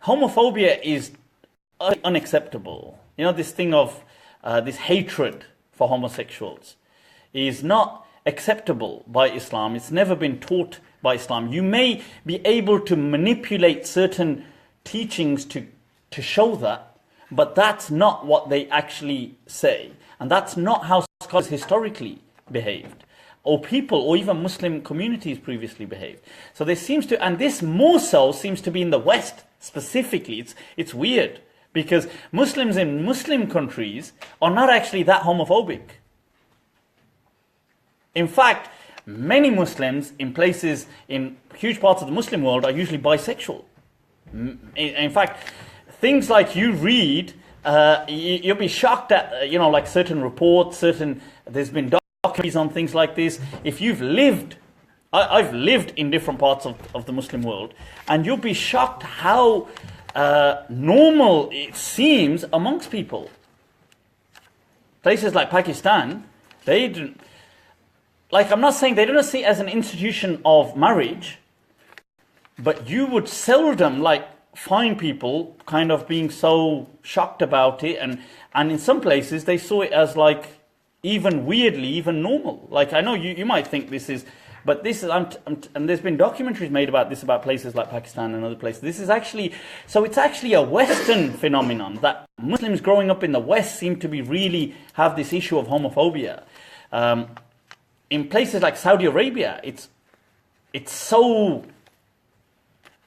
Homophobia is unacceptable. You know, this thing of this hatred for homosexuals is not acceptable by Islam. It's never been taught by Islam. You may be able to manipulate certain teachings to show that, but that's not what they actually say. And that's not how scholars historically behaved, or people, or even Muslim communities previously behaved. So there seems to, and this more so seems to be in the West specifically. It's weird, because Muslims in Muslim countries are not actually that homophobic. In fact, many Muslims in places, in huge parts of the Muslim world, are usually bisexual. In fact, things like you read, you'll be shocked at, like certain reports, there's been documentaries on things like this. If you've lived, I've lived in different parts of the Muslim world, and you'll be shocked how normal it seems amongst people. Places like Pakistan, they didn't, I'm not saying they don't see it as an institution of marriage, but you would seldom find people kind of being so shocked about it, and in some places they saw it as even weirdly, even normal. I know you might think this is, but this is, and there's been documentaries made about this, about places like Pakistan and other places. This is actually, so it's actually a Western phenomenon, that Muslims growing up in the West seem to be really have this issue of homophobia. In places like Saudi Arabia, it's so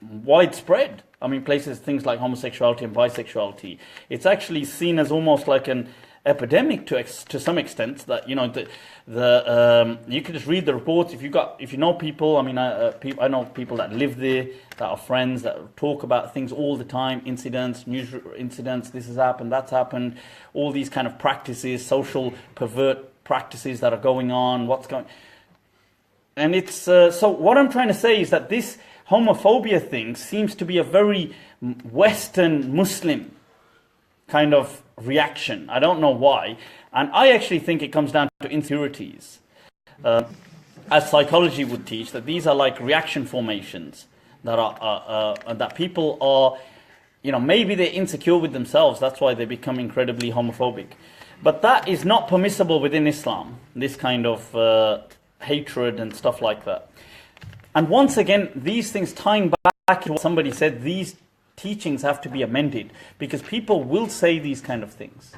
widespread. I mean, things like homosexuality and bisexuality, it's actually seen as almost like an epidemic to some extent. That you can just read the reports if you know people. I mean, I know people that live there, that are friends, that talk about things all the time, news incidents. This has happened, that's happened. All these kind of practices, social pervert practices that are going on. And it's so. What I'm trying to say is that this homophobia thing seems to be a very Western Muslim kind of reaction. I don't know why. And I actually think it comes down to insecurities. As psychology would teach, that these are like reaction formations that are that people are, maybe they're insecure with themselves. That's why they become incredibly homophobic. But that is not permissible within Islam, this kind of hatred and stuff like that. And once again, these things, tying back to what somebody said, these teachings have to be amended, because people will say these kind of things.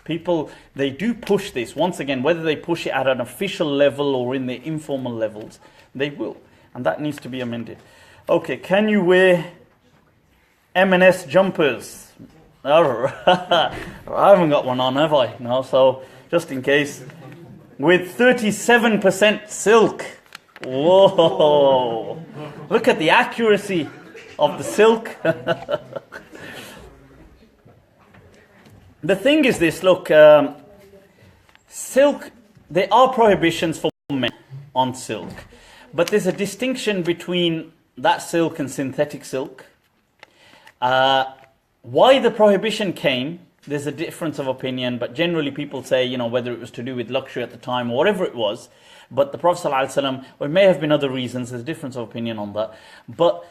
People, they do push this. Once again, whether they push it at an official level or in the informal levels, they will. And that needs to be amended. Okay, can you wear M&S jumpers? I haven't got one on, have I? No, so just in case. With 37% silk. Whoa! Look at the accuracy of the silk. The thing is this, look, silk, there are prohibitions for men on silk, but there's a distinction between that silk and synthetic silk. Why the prohibition came, there's a difference of opinion, but generally people say, whether it was to do with luxury at the time or whatever it was, but the Prophet ﷺ, or it may have been other reasons, there's a difference of opinion on that, but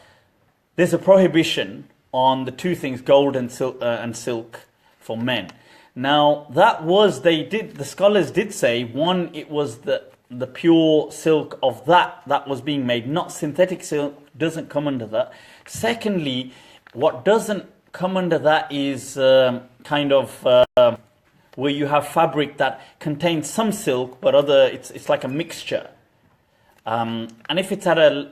there's a prohibition on the two things, gold and silk for men. Now, that was, the scholars did say, one, it was the pure silk of that was being made, not synthetic silk, doesn't come under that. Secondly, what doesn't come under that is where you have fabric that contains some silk, but it's like a mixture. And if it's at a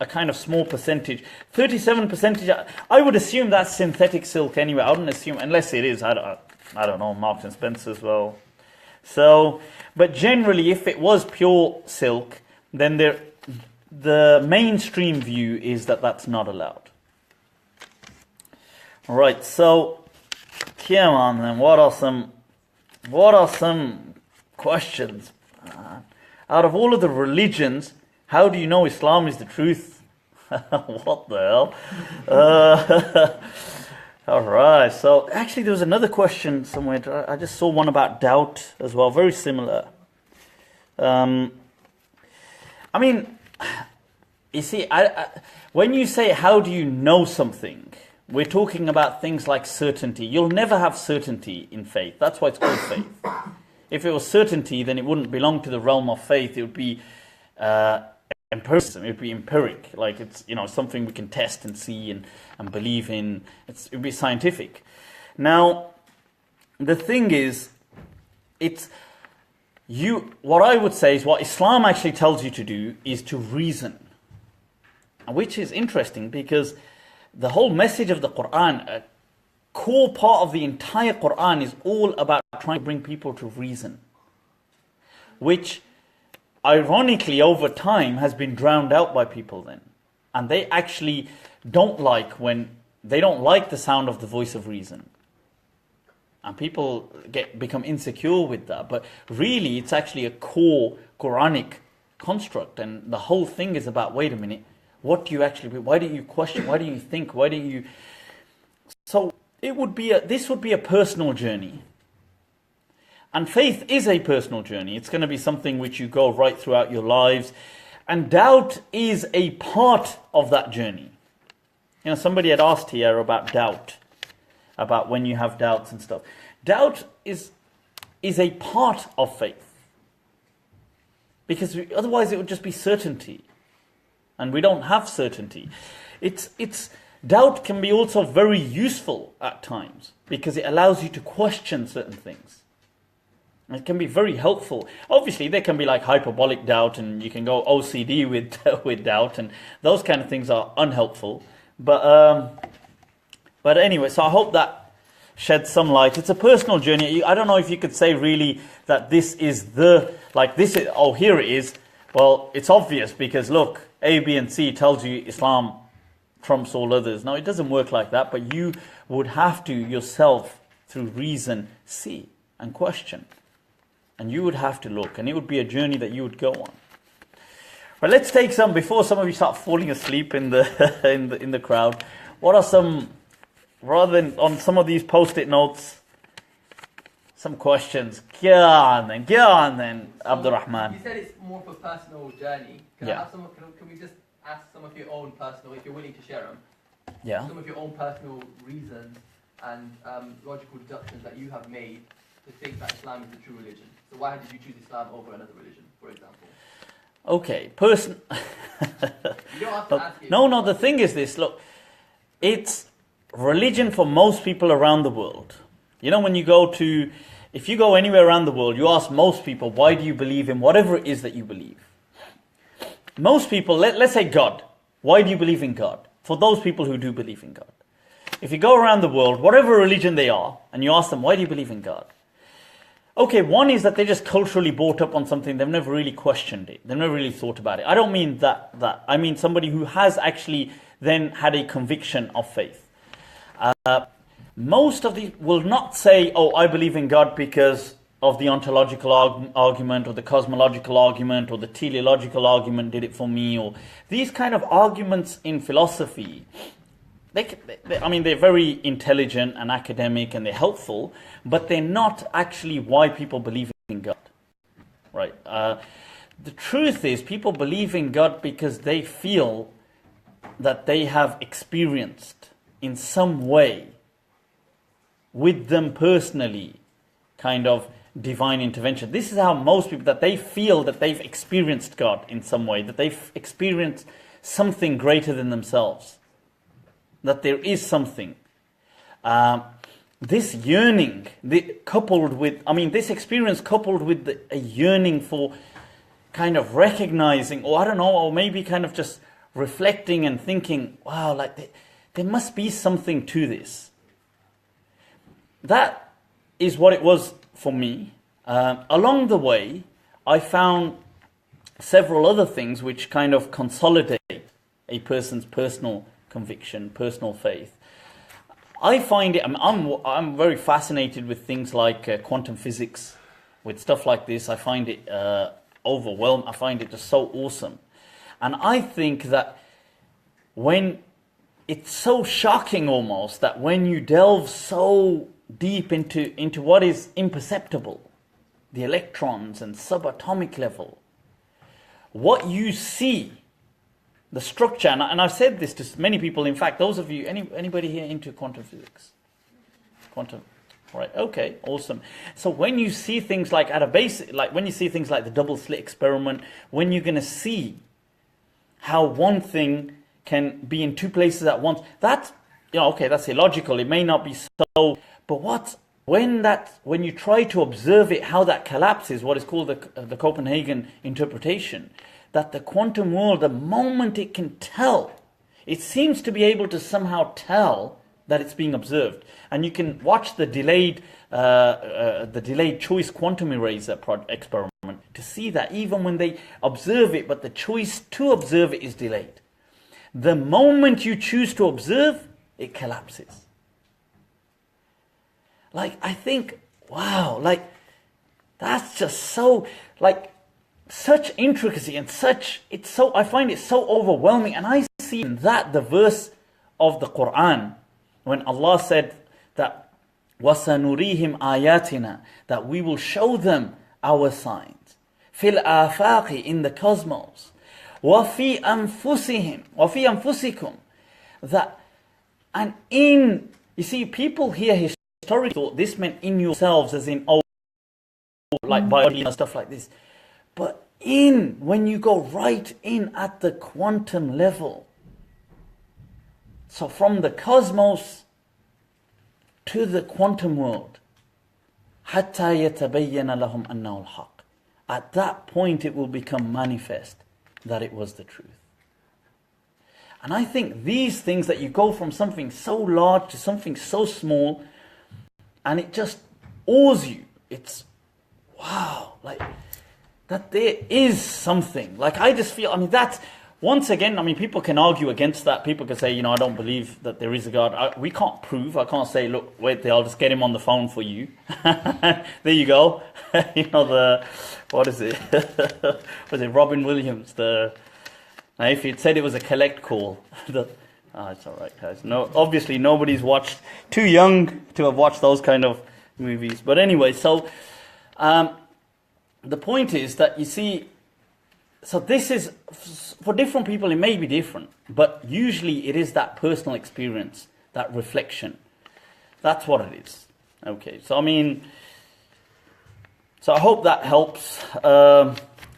kind of small percentage, 37%, I would assume that's synthetic silk anyway. I wouldn't assume, unless it is, I don't know, Marks and Spencer as well. So, but generally, if it was pure silk, then the mainstream view is that that's not allowed. Right, so, come on then, what are some questions? Out of all of the religions, how do you know Islam is the truth? What the hell? Alright, so actually there was another question somewhere. I just saw one about doubt as well, very similar. I mean, you see, when you say how do you know something, we're talking about things like certainty. You'll never have certainty in faith. That's why it's called faith. If it was certainty, then it wouldn't belong to the realm of faith. It would be empiricism. It would be empiric, like it's something we can test and see and believe in. It would be scientific. Now, the thing is, what I would say is what Islam actually tells you to do is to reason, which is interesting because the whole message of the Quran, a core part of the entire Quran, is all about trying to bring people to reason, which ironically over time has been drowned out by people then, and they actually don't like the sound of the voice of reason. And people become insecure with that. But really, it's actually a core Quranic construct. And the whole thing is about, wait a minute, what do you actually, why don't you question, why don't you think, why don't you... So this would be a personal journey. And faith is a personal journey. It's going to be something which you go right throughout your lives. And doubt is a part of that journey. Somebody had asked here about doubt, about when you have doubts and stuff. Doubt is a part of faith. Because otherwise it would just be certainty. And we don't have certainty. Doubt can be also very useful at times, because it allows you to question certain things. And it can be very helpful. Obviously, there can be like hyperbolic doubt, and you can go OCD with doubt, and those kind of things are unhelpful. But anyway, so I hope that sheds some light. It's a personal journey. I don't know if you could say really that this is here it is. Well, it's obvious because look, A, B, and C tells you Islam trumps all others. No, it doesn't work like that, but you would have to yourself, through reason, see and question. And you would have to look, and it would be a journey that you would go on. But let's take some, before some of you start falling asleep in the in the crowd. What are some, rather than on some of these post-it notes, some questions? Go on then, Abdul Rahman. You said it's more of a personal journey. Can we just ask some of your own personal, if you're willing to share them? Yeah. Some of your own personal reasons and logical deductions that you have made to think that Islam is the true religion. So why did you choose Islam over another religion, for example? Okay, You don't have to ask it. No, the thing is this, look, it's religion for most people around the world. If you go anywhere around the world, you ask most people, why do you believe in whatever it is that you believe? Most people, let's say God. Why do you believe in God? For those people who do believe in God. If you go around the world, whatever religion they are, and you ask them, why do you believe in God? Okay, one is that they're just culturally brought up on something, they've never really questioned it. They've never really thought about it. I don't mean that. I mean somebody who has actually then had a conviction of faith. Most of these will not say, I believe in God because of the ontological argument, or the cosmological argument, or the teleological argument did it for me, or these kind of arguments in philosophy. They're very intelligent and academic, and they're helpful, but they're not actually why people believe in God, right? The truth is, people believe in God because they feel that they have experienced in some way, with them personally, kind of divine intervention. This is how most people, that they feel that they've experienced God in some way, that they've experienced something greater than themselves. That there is something. This yearning, this experience coupled with a yearning for kind of recognizing, or maybe kind of just reflecting and thinking, wow, there must be something to this. That is what it was for me. Along the way, I found several other things which kind of consolidate a person's personal conviction, personal faith. I find it, I'm very fascinated with things like quantum physics, with stuff like this. I find it overwhelming. I find it just so awesome. And I think that when it's so shocking almost that when you delve so deep into what is imperceptible, the electrons and subatomic level, what you see, the structure, and I've said this to many people. In fact, those of you, anybody here into quantum physics? Right, okay, awesome. So when you see things like at a basic, like when you see things like the double slit experiment, when you're going to see how one thing can be in two places at once, that's, okay, that's illogical. It may not be so, but when you try to observe it, how that collapses, what is called the Copenhagen interpretation, that the quantum world, the moment it can tell, it seems to be able to somehow tell that it's being observed. And you can watch the delayed choice quantum eraser experiment to see that even when they observe it, but the choice to observe it is delayed. The moment you choose to observe, it collapses. Like, I think, wow, like, that's just so, like, such intricacy and I find it so overwhelming. And I see in that the verse of the Quran, when Allah said that وَسَنُرِيهِمْ آيَاتِنَا, that we will show them our signs, فِي الْآفَاقِ, in the cosmos, وَفِي أَنفُسِكُمْ, that, and in, you see, people here historically thought this meant in yourselves, as in, like biology and stuff like this. But when you go right in at the quantum level, so from the cosmos to the quantum world, حَتَّى يَتَبَيَّنَ لَهُمْ أَنَّهُ الْحَقِّ, at that point it will become manifest that it was the truth. And I think these things, that you go from something so large to something so small, and it just awes you. It's, wow, like, that there is something. Like, I just feel, that's, once again, people can argue against that. People can say, I don't believe that there is a God. We can't prove. I can't say, look, wait there, I'll just get him on the phone for you. There you go. What is it? Was it Robin Williams? Now, if you'd said it was a collect call. It's all right, guys. No, obviously nobody's too young to have watched those kind of movies. But anyway, so the point is that, you see, so this is, for different people it may be different, but usually it is that personal experience, that reflection. That's what it is. Okay, so so I hope that helps.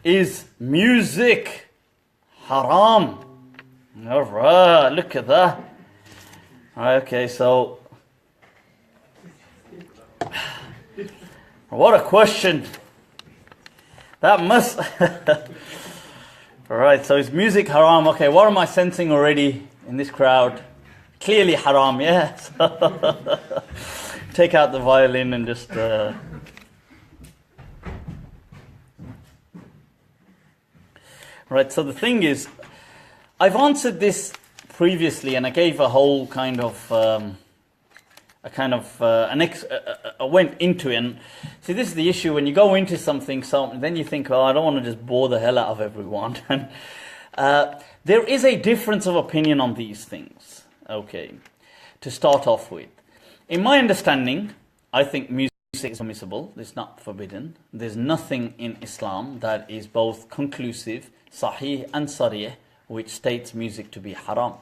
Is music haram? Alright, look at that. Okay, so what a question. That must... Alright, so is music haram? Okay, what am I sensing already in this crowd? Clearly haram, yes. Take out the violin and just... Right, so the thing is, I've answered this previously, and I gave a whole kind of... I went into it, and see, this is the issue when you go into something, so then you think, I don't want to just bore the hell out of everyone. And there is a difference of opinion on these things. Okay, to start off with, in my understanding, I think music is permissible. It's not forbidden. There's nothing in Islam that is both conclusive, sahih and sarih, which states music to be haram.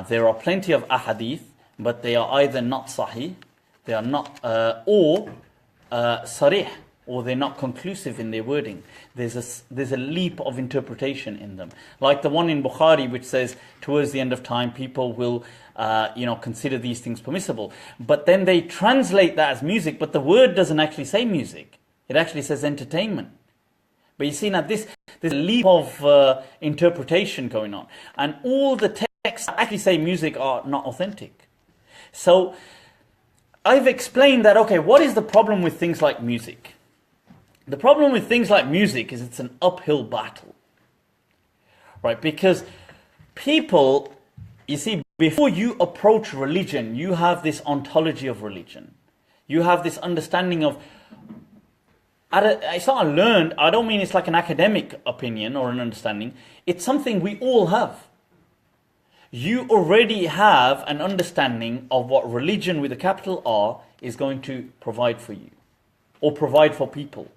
There are plenty of ahadith, but they are either not sahih, they are not, or sarih, or they're not conclusive in their wording. There's a leap of interpretation in them. Like the one in Bukhari, which says, towards the end of time, people will, consider these things permissible. But then they translate that as music, but the word doesn't actually say music. It actually says entertainment. But you see now, there's a leap of interpretation going on. And all the texts that actually say music are not authentic. So, I've explained that, okay, what is the problem with things like music? The problem with things like music is it's an uphill battle. Right? Because people, you see, before you approach religion, you have this ontology of religion. You have this understanding of, it's not learned, I don't mean it's like an academic opinion or an understanding, it's something we all have. You already have an understanding of what religion with a capital R is going to provide for you, or provide for people.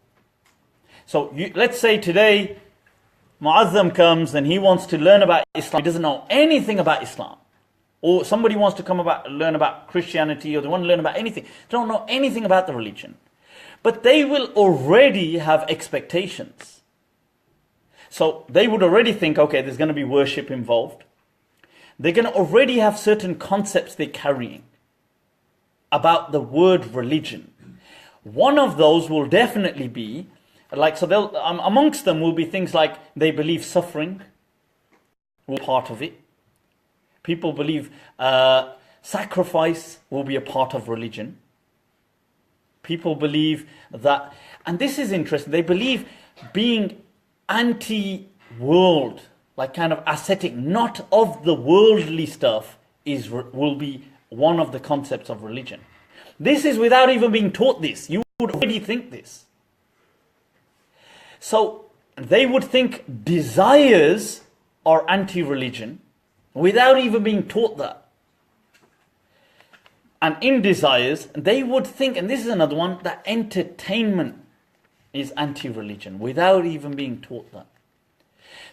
So let's say today, Mu'azzam comes and he wants to learn about Islam. He doesn't know anything about Islam. or somebody wants to learn about Christianity, or they want to learn about anything, they don't know anything about the religion. But they will already have expectations. So they would already think, okay, there's going to be worship involved. They're going to already have certain concepts they're carrying about the word religion. One of those will definitely be, like, so they'll, amongst them will be things like they believe suffering will be part of it. People believe sacrifice will be a part of religion. People believe that, and this is interesting, they believe being anti-world, like kind of ascetic, not of the worldly stuff, will be one of the concepts of religion. This is without even being taught this. You would already think this. So they would think desires are anti-religion without even being taught that. And in desires, they would think, and this is another one, that entertainment is anti-religion without even being taught that.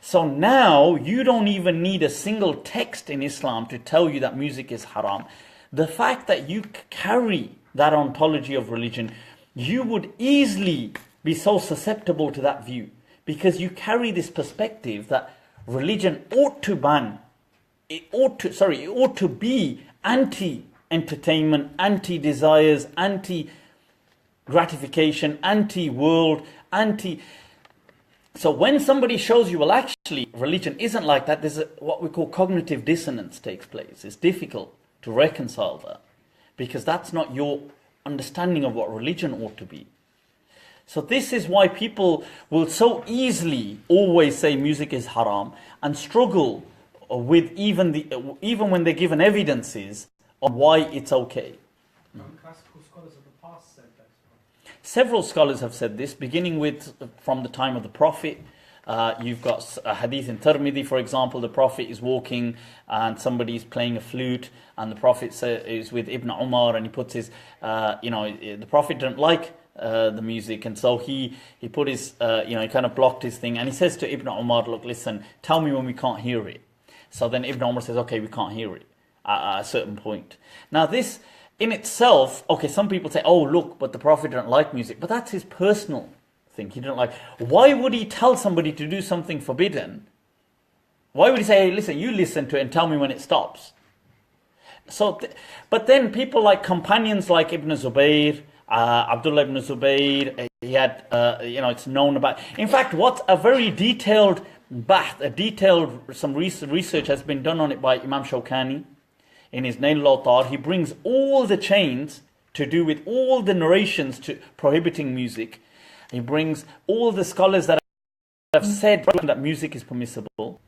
So now you don't even need a single text in Islam to tell you that music is haram. The fact that you carry that ontology of religion, you would easily be so susceptible to that view, because you carry this perspective that religion ought to ban, it ought to be anti-entertainment, anti-desires, anti-gratification, anti-world, So when somebody shows you, well, actually, religion isn't like that, there's what we call cognitive dissonance takes place. It's difficult to reconcile that, because that's not your understanding of what religion ought to be. So this is why people will so easily always say music is haram and struggle with even when they're given evidences on why it's okay. Classical scholars of the past said that. Several scholars have said this, beginning with from the time of the Prophet. You've got a hadith in Tirmidhi, for example, the Prophet is walking and somebody's playing a flute, and the Prophet is with Ibn Umar, and he puts his, the Prophet didn't like the music, and so he put his, he kind of blocked his thing, and he says to Ibn Umar, look, listen, tell me when we can't hear it. So then Ibn Umar says, okay, we can't hear it at a certain point. Now this in itself, okay, some people say, oh look, but the Prophet didn't like music, but that's his personal thing. He didn't like. Why would he tell somebody to do something forbidden? Why would he say, hey, listen, you listen to it and tell me when it stops? So, but then people like companions like Ibn Zubayr, Abdullah ibn Zubayr, he had, it's known about. In fact, what's a very detailed some research has been done on it by Imam Shawkani in his Nail al-Awtar. He brings all the chains to do with all the narrations to prohibiting music. He brings all the scholars that have said that music is permissible.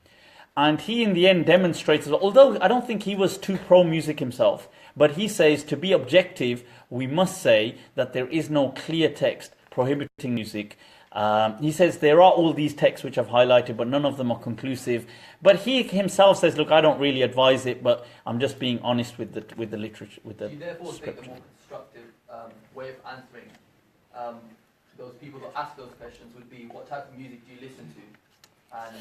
And he in the end demonstrates, although I don't think he was too pro-music himself, but he says to be objective, we must say that there is no clear text prohibiting music. He says there are all these texts which I've highlighted, but none of them are conclusive. But he himself says, look, I don't really advise it, but I'm just being honest with the literature, with the Do you therefore think scripture. the more constructive way of answering those people that ask those questions would be, what type of music do you listen to? And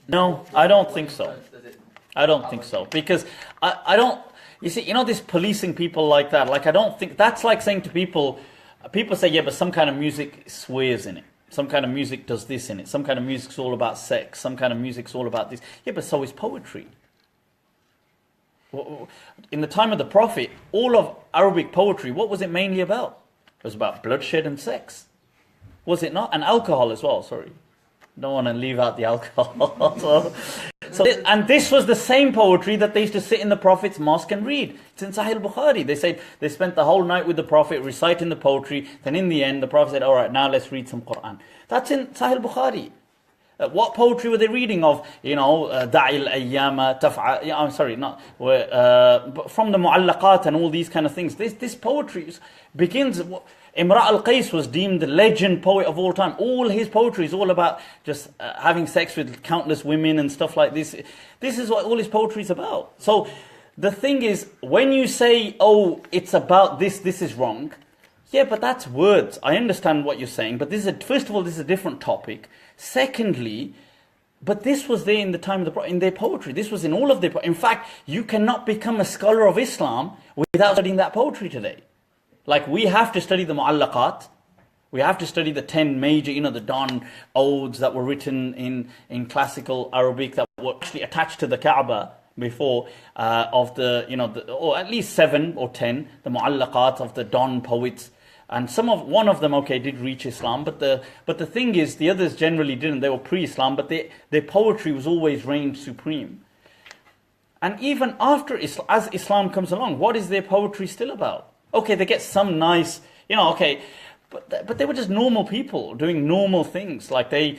No, I don't think so. influence does it I don't have think on so. you? Because I don't, you see, this policing people like that, like I don't think, that's like saying to people say, yeah, but some kind of music swears in it. Some kind of music does this in it. Some kind of music's all about sex. Some kind of music's all about this. Yeah, but so is poetry. In the time of the Prophet, all of Arabic poetry, what was it mainly about? It was about bloodshed and sex. Was it not? And alcohol as well, sorry. Don't want to leave out the alcohol. And this was the same poetry that they used to sit in the Prophet's mosque and read. It's in Sahih Bukhari. They said they spent the whole night with the Prophet reciting the poetry. Then in the end, the Prophet said, all right, now let's read some Quran. That's in Sahih Bukhari. What poetry were they reading of? Da'il ayyama taf'a. I'm sorry, not from the mu'allaqat and all these kind of things. This poetry begins. Imra al-Qais was deemed the legend poet of all time. All his poetry is all about just having sex with countless women and stuff like this. This is what all his poetry is about. So the thing is, when you say, oh, it's about this is wrong. Yeah, but that's words. I understand what you're saying, but first of all, this is a different topic. Secondly, But this was there in the time of the Prophet, in their poetry. This was in all of their poetry. In fact, you cannot become a scholar of Islam without studying that poetry today. Like, we have to study the mu'allaqat. We have to study the 10 major, the Dawn odes that were written in classical Arabic that were actually attached to the Kaaba before, of or at least 7 or 10, the mu'allaqat of the Dawn poets. And one of them, did reach Islam, but the thing is, the others generally didn't. They were pre-Islam, but their poetry was always reigned supreme. And even after Islam, as Islam comes along, what is their poetry still about? Okay, they get some nice, but they were just normal people doing normal things. Like the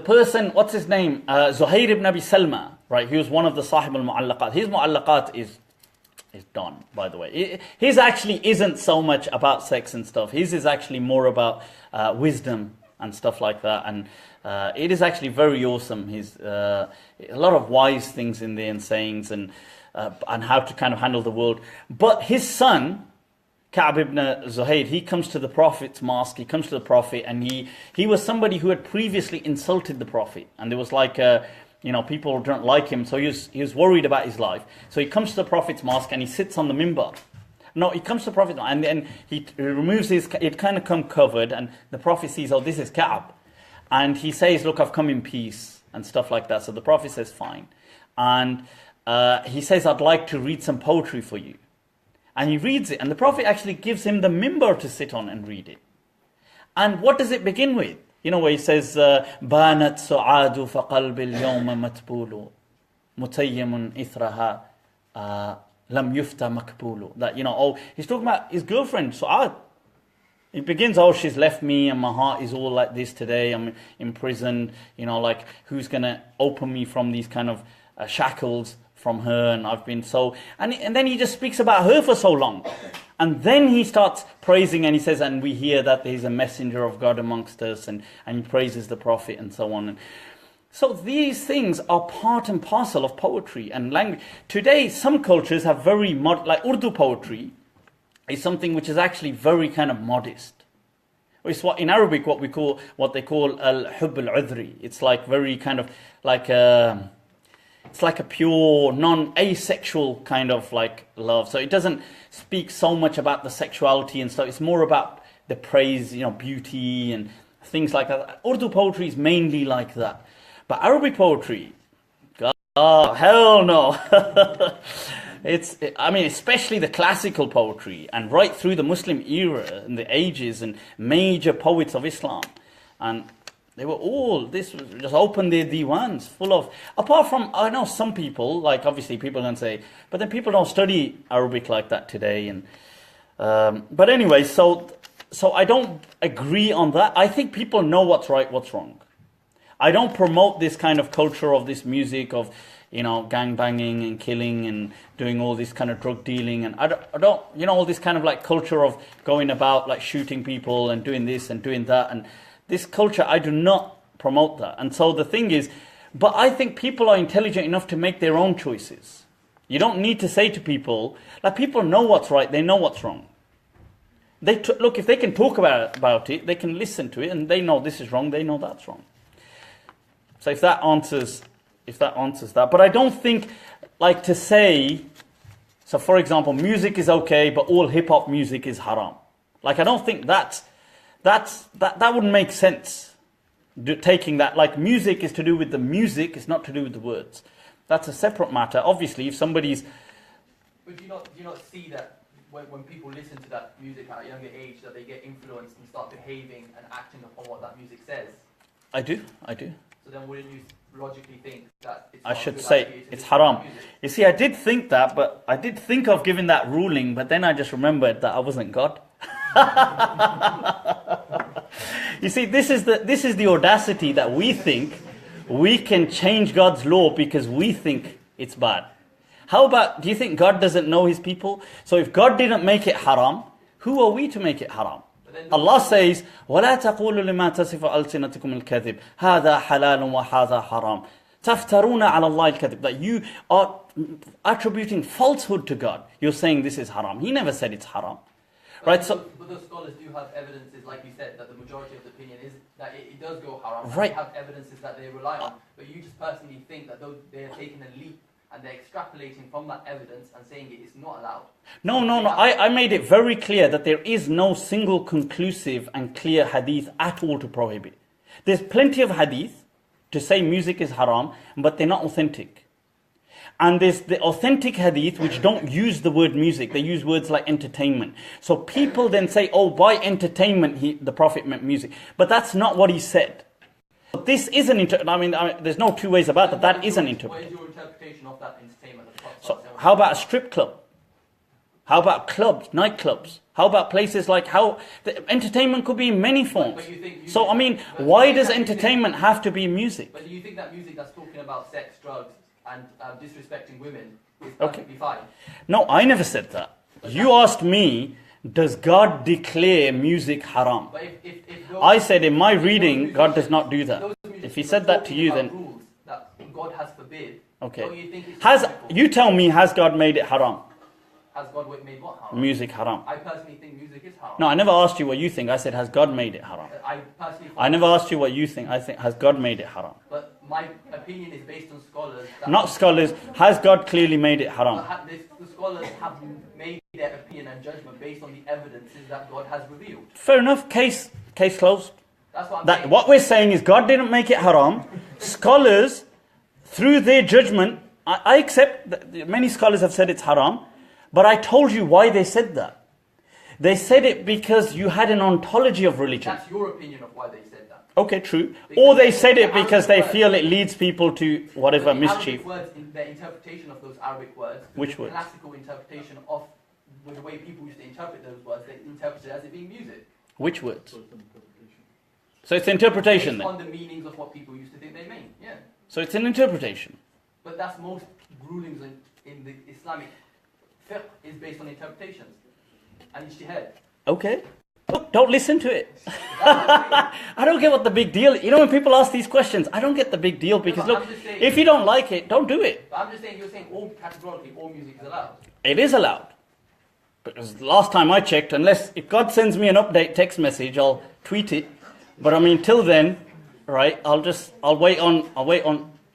person, what's his name? Zuhair ibn Abi Salma, right? He was one of the Sahib al-Mu'allaqat. His Mu'allaqat is done, by the way. His actually isn't so much about sex and stuff. His is actually more about wisdom and stuff like that. And it is actually very awesome. His a lot of wise things in there and sayings and how to kind of handle the world. But his son, Ka'b ibn Zuhair, he comes to the Prophet's mosque, he comes to the Prophet, and he was somebody who had previously insulted the Prophet. And there was people don't like him, so he was worried about his life. So he comes to the Prophet's mosque and he sits on the minbar. No, he comes to the Prophet and then he removes it kind of come covered, and the Prophet sees, oh, this is Ka'b. And he says, look, I've come in peace and stuff like that. So the Prophet says, fine. And he says, I'd like to read some poetry for you. And he reads it, and the Prophet actually gives him the minbar to sit on and read it. And what does it begin with? Where he says, بانت سعاد فقلب اليوم متبول متيم إثرها لم يفتى مقبول. That, he's talking about his girlfriend, Su'ad. It begins, she's left me and my heart is all like this today. I'm imprisoned, who's going to open me from these kind of shackles from her, and I've been so... And then he just speaks about her for so long. And then he starts praising, and he says, and we hear that there's a messenger of God amongst us, and he praises the Prophet and so on. And so these things are part and parcel of poetry and language. Today, some cultures have very like Urdu poetry is something which is actually very kind of modest. It's what in Arabic what they call al-hubb al-udhri. It's like very kind of like it's like a pure, non-asexual kind of like love. So it doesn't speak so much about the sexuality and stuff. It's more about the praise, beauty and things like that. Urdu poetry is mainly like that. But Arabic poetry, God, hell no. Especially the classical poetry and right through the Muslim era and the ages and major poets of Islam. And they were all, this was just open their diwans full of, apart from, I know some people, like obviously people can say, but then people don't study Arabic like that today. And but anyway, so I don't agree on that. I think people know what's right, what's wrong. I don't promote this kind of culture of this music of, gang banging and killing and doing all this kind of drug dealing. And I don't, all this kind of like culture of going about like shooting people and doing this and doing that. And this culture, I do not promote that. And so the thing is, but I think people are intelligent enough to make their own choices. You don't need to say to people, like people know what's right, they know what's wrong. Look, if they can talk about it, they can listen to it, and they know this is wrong, they know that's wrong. So if that answers that. But I don't think, like to say, so for example, music is okay, but all hip-hop music is haram. Like I don't think that wouldn't make sense. Taking that, like music is to do with the music, it's not to do with the words. That's a separate matter. Obviously, if somebody's... But do you not see that when people listen to that music at a younger age, that they get influenced and start behaving and acting upon what that music says? I do. So then wouldn't you logically think that it's I should say it's haram. You see, I did think that, but I did think of giving that ruling, but then I just remembered that I wasn't God. You see, this is the audacity that we think we can change God's law because we think it's bad. How about, do you think God doesn't know his people? So if God didn't make it haram, who are we to make it haram? Allah says, وَلَا تَقُولُوا لِمَا تَصِفُ أَلْسِنَتُكُمُ الْكَذِبِ هَذَا حَلَالٌ وَهَذَا حَرَامٌ تَفْتَرُونَ عَلَى اللَّهِ الْكَذِبِ. That you are attributing falsehood to God. You're saying this is haram. He never said it's haram. Right, so... But those scholars do have evidences, like you said, that the majority of the opinion is that it does go haram. Right. They have evidences that they rely on. But you just personally think that they are taking a leap and they're extrapolating from that evidence and saying it is not allowed. No. I made it very clear that there is no single conclusive and clear hadith at all to prohibit. There's plenty of hadith to say music is haram, but they're not authentic. And there's the authentic hadith which don't use the word music. They use words like entertainment. So people then say, oh, by entertainment, the Prophet meant music. But that's not what he said. But this is an I mean, there's no two ways about that. That is an interpretation. What is your interpretation of that entertainment? So how about a strip club? How about clubs, nightclubs? How about places like the entertainment could be in many forms. So I mean, why does entertainment have to be music? But do you think that music that's talking about sex, drugs, and disrespecting women is perfectly fine? No, I never said that. You asked me, does God declare music haram? But if those, I said in my reading, God does not do that. If he said that to you, then... rules that God has forbid, Okay. don't you think it's You tell me, has God made it haram? Has God made what haram? Music haram. I personally think music is haram. No, I never asked you what you think. I said, has God made it haram? I never asked you what you think. I think, has God made it haram? But my opinion is based on scholars. Not scholars. Has God clearly made it haram? The scholars have made their opinion and judgment based on the evidences that God has revealed. Fair enough. Case closed. That's what I'm saying. What we're saying is God didn't make it haram. Scholars, through their judgment, I accept that many scholars have said it's haram, but I told you why they said that. They said it because you had an ontology of religion. That's your opinion of why they said that. Okay, true. Or they said it because they feel it leads people to whatever mischief. Arabic words, in their interpretation of those Arabic words, Which words? Classical interpretation of the way people used to interpret those words, they interpreted it as it being music. Which words? So it's interpretation Based then. on the meanings of what people used to think they mean, yeah. So it's an interpretation. But that's most rulings in the Islamic fiqh is based on interpretations and ijtihad. Okay. Look, don't listen to it. I don't get what the big deal is. You know, when people ask these questions, I don't get the big deal because look, if you don't like it, don't do it. But I'm just saying, you're saying categorically all music is allowed. It is allowed. Because last time I checked, if God sends me an update text message, I'll tweet it. But I mean, till then, right, I'll wait on.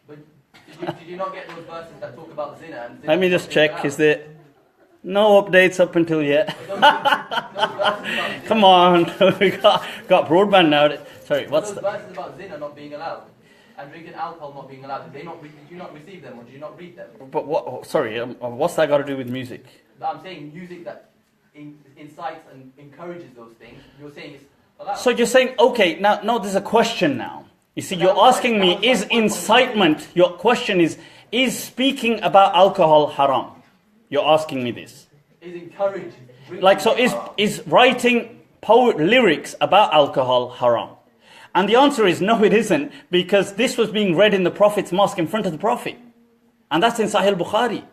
But did you not get those verses that talk about zina? And Let me just check. Is there no updates up until yet? Come on, we got broadband now. Sorry, what's those verses about zina not being allowed and drinking alcohol not being allowed? Did you not receive them, or did you not read them? But what? Sorry, what's that got to do with music? But I'm saying music that incites and encourages those things. You're saying it's allowed. So you're saying, okay, now, no, there's a question now. You see, you're asking me, is incitement, your question is speaking about alcohol haram? You're asking me this. Is encouraged. Like, so is writing lyrics about alcohol haram? And the answer is no, it isn't, because this was being read in the Prophet's mosque in front of the Prophet. And that's in Sahih Bukhari.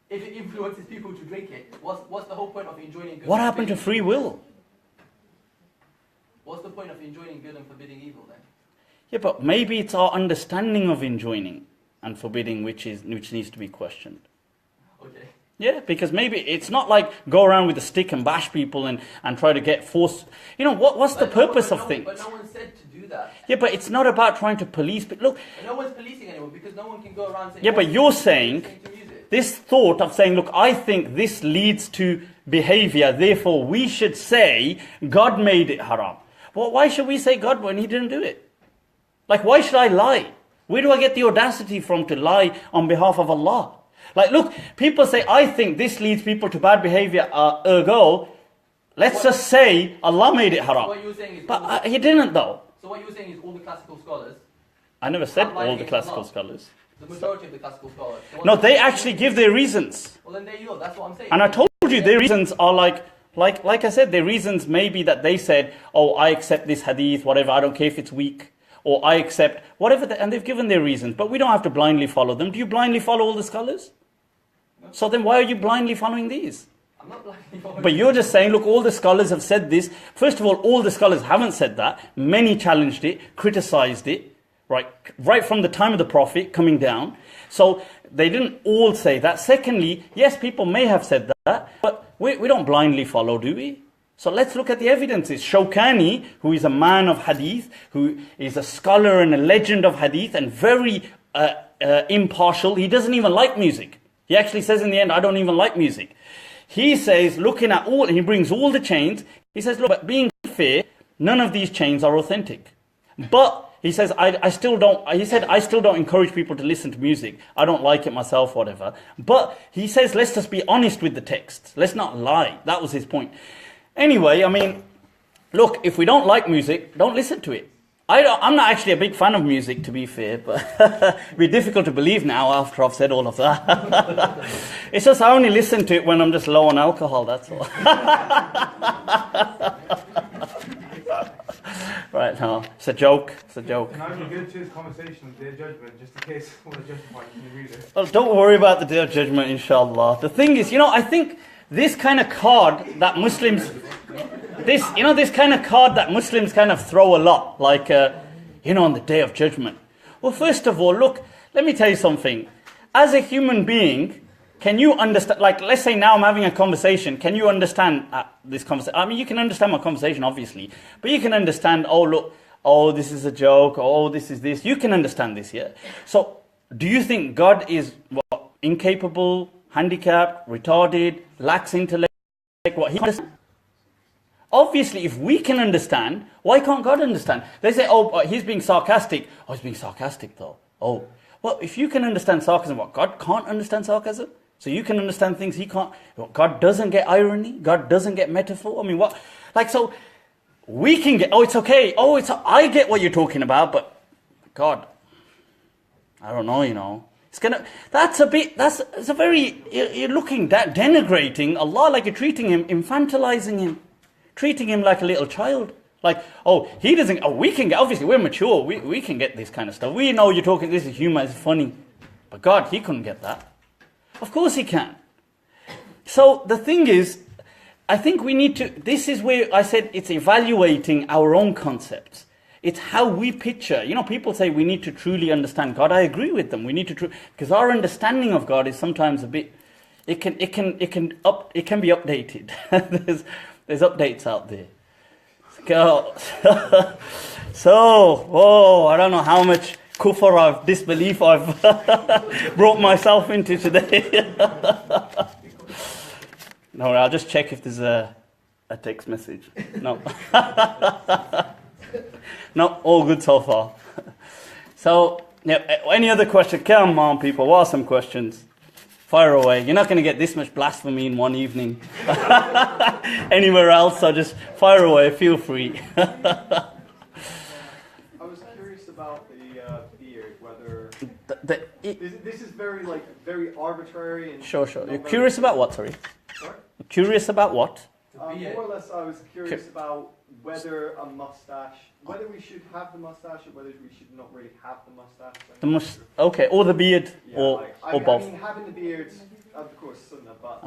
If it influences people to drink it, what's the whole point of enjoying good? What happened to free will? What's the point of enjoying good and forbidding evil then? Yeah, but maybe it's our understanding of enjoining and forbidding which needs to be questioned. Okay. Yeah, because maybe it's not like go around with a stick and bash people and try to get forced. You know, what's the purpose of things? But no one said to do that. Yeah, but it's not about trying to police. But look, And no one's policing anyone because no one can go around saying. yeah, but you're saying to music. this thought of saying, look, I think this leads to behavior, therefore we should say God made it haram. Well, why should we say God when He didn't do it? Like, why should I lie? Where do I get the audacity from to lie on behalf of Allah? Like, look, people say, I think this leads people to bad behavior, ergo, let's just say Allah made it haram. So what you're saying is But He didn't though. So what you're saying is all the classical scholars. I never said Have lied all the against classical Allah. scholars. The majority of the classical scholars. No, they actually give their reasons. Well, then there you go. That's what I'm saying. And I told you their reasons are like I said, their reasons may be that they said, oh, I accept this hadith, whatever, I don't care if it's weak. Or I accept whatever, and they've given their reasons. But we don't have to blindly follow them. Do you blindly follow all the scholars? No. So then why are you blindly following these? I'm not blindly following. But you're just saying, look, all the scholars have said this. First of all the scholars haven't said that. Many challenged it, criticized it, right from the time of the Prophet coming down. So they didn't all say that. Secondly, yes, people may have said that, but we don't blindly follow, do we? So let's look at the evidences. Shawkani, who is a man of hadith, who is a scholar and a legend of hadith and very impartial, he doesn't even like music. He actually says in the end, I don't even like music. He says, looking at all, he brings all the chains, he says, look, but being fair, none of these chains are authentic. But he says, I still don't encourage people to listen to music. I don't like it myself, whatever. But he says, let's just be honest with the text. Let's not lie. That was his point. Anyway, I mean, look, if we don't like music, don't listen to it. I'm not actually a big fan of music, to be fair, but it'd be difficult to believe now after I've said all of that. It's just I only listen to it when I'm just low on alcohol, that's all. Right, no, it's a joke, it's a joke. And I'm going to choose conversation with their judgment, just in case I want to justify it. Can you read it? Well, don't worry about the day of judgment, inshallah. The thing is, I think this kind of card that Muslims... this kind of card that Muslims kind of throw a lot, like, on the day of judgment. Well, first of all, look, let me tell you something. As a human being, can you understand, like, let's say now I'm having a conversation, can you understand this conversation? I mean, you can understand my conversation, obviously, but you can understand, this is a joke, this is this. You can understand this, yeah? So, do you think God is, incapable, handicapped, retarded, lacks intellect, what he understands? Obviously, if we can understand, why can't God understand? They say, he's being sarcastic. Oh, he's being sarcastic though. Oh, well, if you can understand sarcasm, God can't understand sarcasm? So you can understand things he can't. God doesn't get irony. God doesn't get metaphor. I mean, what? Like, so we can get, it's okay. I get what you're talking about, but God, I don't know, It's a very, you're looking at denigrating Allah, like you're treating him, infantilizing him. Treating him like a little child. Like, he doesn't, we can get, obviously we're mature, we can get this kind of stuff. We know you're talking, this is humor, it's funny. But God, he couldn't get that. Of course he can. So the thing is, I think we need to, this is where I said it's evaluating our own concepts. It's how we picture. People say we need to truly understand God. I agree with them. We need to, because our understanding of God is sometimes a bit, it can be updated. There's updates out there. So, I don't know how much kufr disbelief I've brought myself into today. No, I'll just check if there's a text message. No. No, all good so far. So, any other question? Come on, people, what are some questions? Fire away. You're not going to get this much blasphemy in one evening. Anywhere else, so just fire away. Feel free. I was curious about the beard, whether this is very arbitrary and sure. You're curious about what? Sorry. Sorry? Curious about what? More or less, I was curious about whether whether we should have the mustache or whether we should not really have the mustache. Or the beard, or both. I mean, having the beard, of course, sunnah, but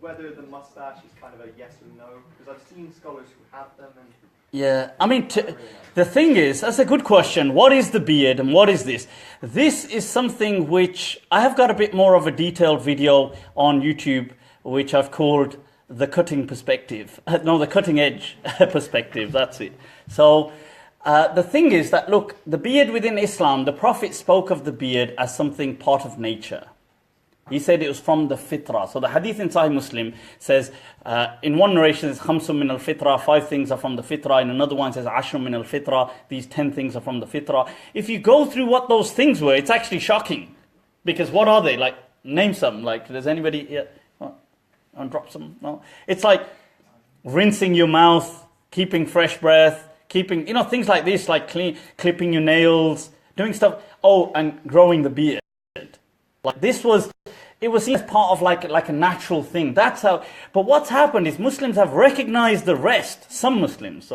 whether the mustache is kind of a yes or no, because I've seen scholars who have them and... Yeah, I mean, the thing is, that's a good question. What is the beard and what is this? This is something which I have got a bit more of a detailed video on YouTube, which I've called the cutting perspective. No, the cutting edge perspective, that's it. So, the thing is that, look, the beard within Islam, the Prophet spoke of the beard as something part of nature. He said it was from the fitrah. So the hadith in Sahih Muslim says, in one narration it's khamsun min al-fitrah, 5 things are from the fitrah. In another one it says ashrun min al-fitrah, these 10 things are from the fitrah. If you go through what those things were, it's actually shocking. Because what are they? Like, name some. Like, does anybody here? And drop some? No. It's like rinsing your mouth, keeping fresh breath, keeping, things like this, like clipping your nails, doing stuff. And growing the beard. Like it was seen as part of like a natural thing. That's how. But what's happened is Muslims have recognized the rest. Some Muslims,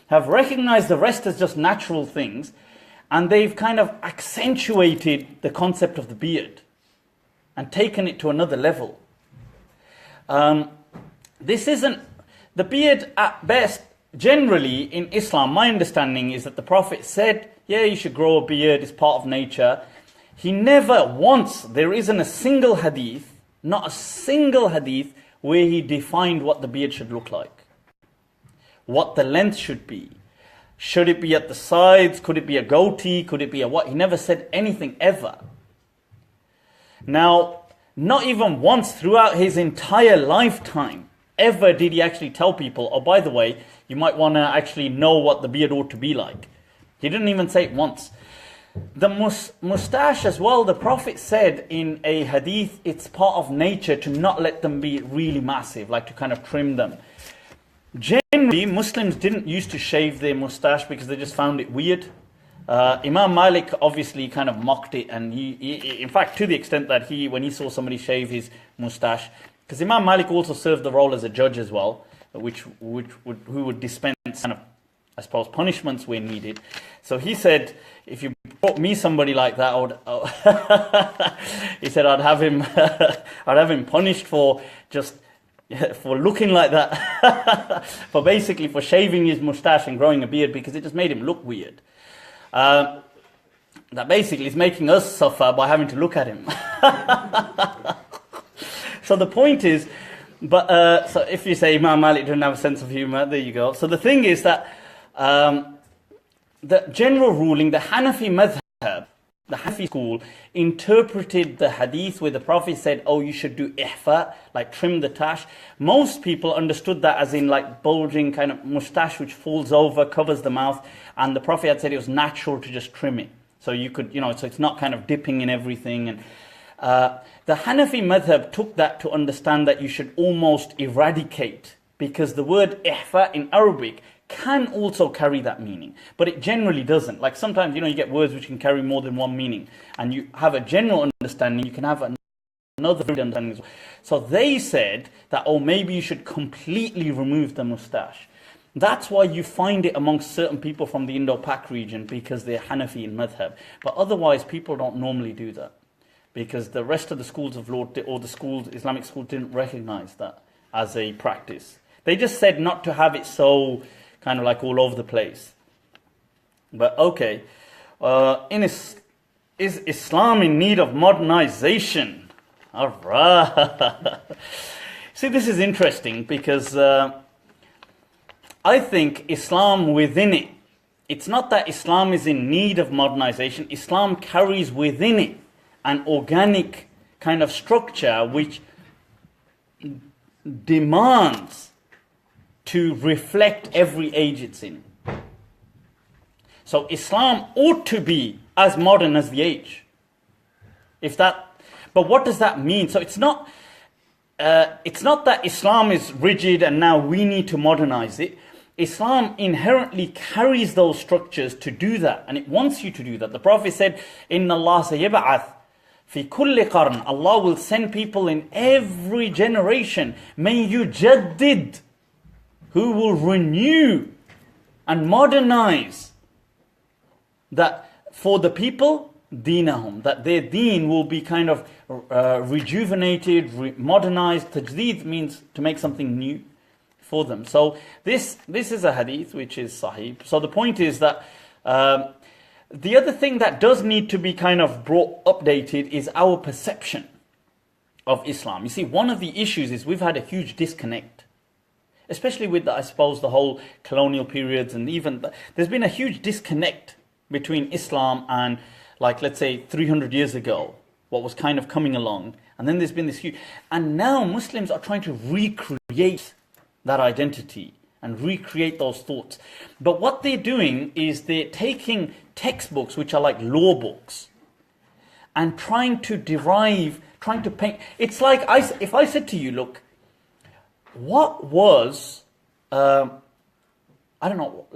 have recognized the rest as just natural things, and they've kind of accentuated the concept of the beard and taken it to another level. This isn't, the beard at best, generally in Islam, my understanding is that the Prophet said, you should grow a beard, it's part of nature. He never once, there isn't a single hadith, not a single hadith, where he defined what the beard should look like. what the length should be. Should it be at the sides? Could it be a goatee? Could it be a what? He never said anything ever. Now, not even once throughout his entire lifetime ever did he actually tell people, oh, by the way, you might want to actually know what the beard ought to be like. He didn't even say it once. The moustache as well, the Prophet said in a hadith, it's part of nature to not let them be really massive, like to kind of trim them. Generally, Muslims didn't used to shave their moustache because they just found it weird. Imam Malik obviously kind of mocked it, and he, in fact, to the extent that when he saw somebody shave his moustache, because Imam Malik also served the role as a judge as well, who would dispense kind of, I suppose, punishments where needed. So he said, if you brought me somebody like that, he said I'd have him punished for looking like that, for basically for shaving his moustache and growing a beard, because it just made him look weird. That basically is making us suffer by having to look at him. So the point is, so if you say Imam Malik didn't have a sense of humor, there you go. So the thing is that the general ruling, the Hanafi madhab, the Hanafi school, interpreted the hadith where the Prophet said, oh, you should do ihfa, like trim the tash. Most people understood that as in like bulging kind of moustache which falls over, covers the mouth, and the Prophet had said it was natural to just trim it. So you could, so it's not kind of dipping in everything. And the Hanafi madhab took that to understand that you should almost eradicate, because the word ihfa in Arabic can also carry that meaning, but it generally doesn't. Like sometimes, you get words which can carry more than one meaning, and you have a general understanding, you can have another understanding as well. So they said that, oh, maybe you should completely remove the moustache. That's why you find it amongst certain people from the Indo-Pak region, because they're Hanafi in madhab. But otherwise, people don't normally do that, because the rest of the schools of law, or the schools, Islamic schools, didn't recognize that as a practice. They just said not to have it so kind of like all over the place. But okay, is Islam in need of modernization? All right. See, this is interesting, because I think Islam within it, it's not that Islam is in need of modernization. Islam carries within it an organic kind of structure which demands to reflect every age it's in. So Islam ought to be as modern as the age. But what does that mean? So it's not that Islam is rigid and now we need to modernize it. Islam inherently carries those structures to do that, and it wants you to do that. The Prophet said, Inna Allah sayab'ath fi kulli qarn. Allah will send people in every generation. Man yujaddid, who will renew and modernize that for the people, deenahum, that their deen will be kind of rejuvenated, modernized. Tajdeed means to make something new for them. So this is a hadith which is sahih. So the point is that the other thing that does need to be kind of updated is our perception of Islam. You see, one of the issues is we've had a huge disconnect, especially with, I suppose, the whole colonial periods, and even there's been a huge disconnect between Islam and, like, let's say 300 years ago, what was kind of coming along, and then there's been this huge, and now Muslims are trying to recreate that identity and recreate those thoughts. But what they're doing is they're taking textbooks which are like law books and trying to paint. It's like if I said to you, look, what was I don't know,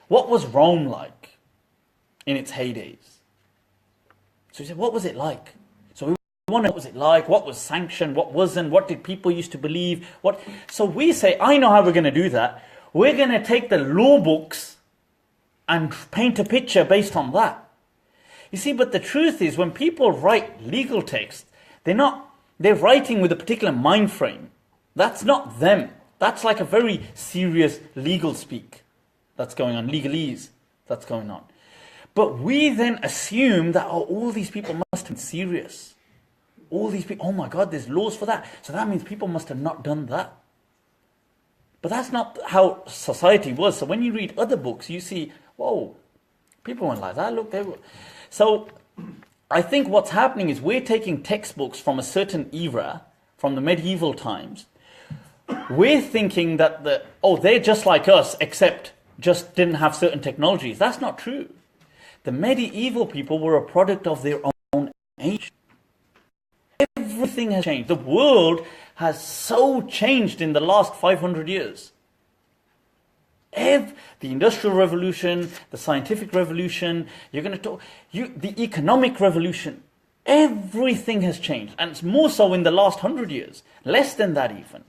what was Rome like in its heydays? So you said, what was it like? So we want to know what was it like, what was sanctioned, what wasn't, what did people used to believe, what. So we say, I know how we're going to do that. We're going to take the law books and paint a picture based on that. You see, but the truth is, when people write legal text, they're writing with a particular mind frame. That's not them. That's like a very serious legal speak that's going on, legalese that's going on. But we then assume that, all these people must have been serious. All these people, oh my God, there's laws for that. So that means people must have not done that. But that's not how society was. So when you read other books, you see, whoa, people weren't like that. Look, they were. So I think what's happening is we're taking textbooks from a certain era, from the medieval times. We're thinking that they're just like us, except just didn't have certain technologies. That's not true. The medieval people were a product of their own age. Everything has changed. The world has so changed in the last 500 years. The Industrial Revolution, the Scientific Revolution, the Economic Revolution, everything has changed. And it's more so in the last 100 years. Less than that even.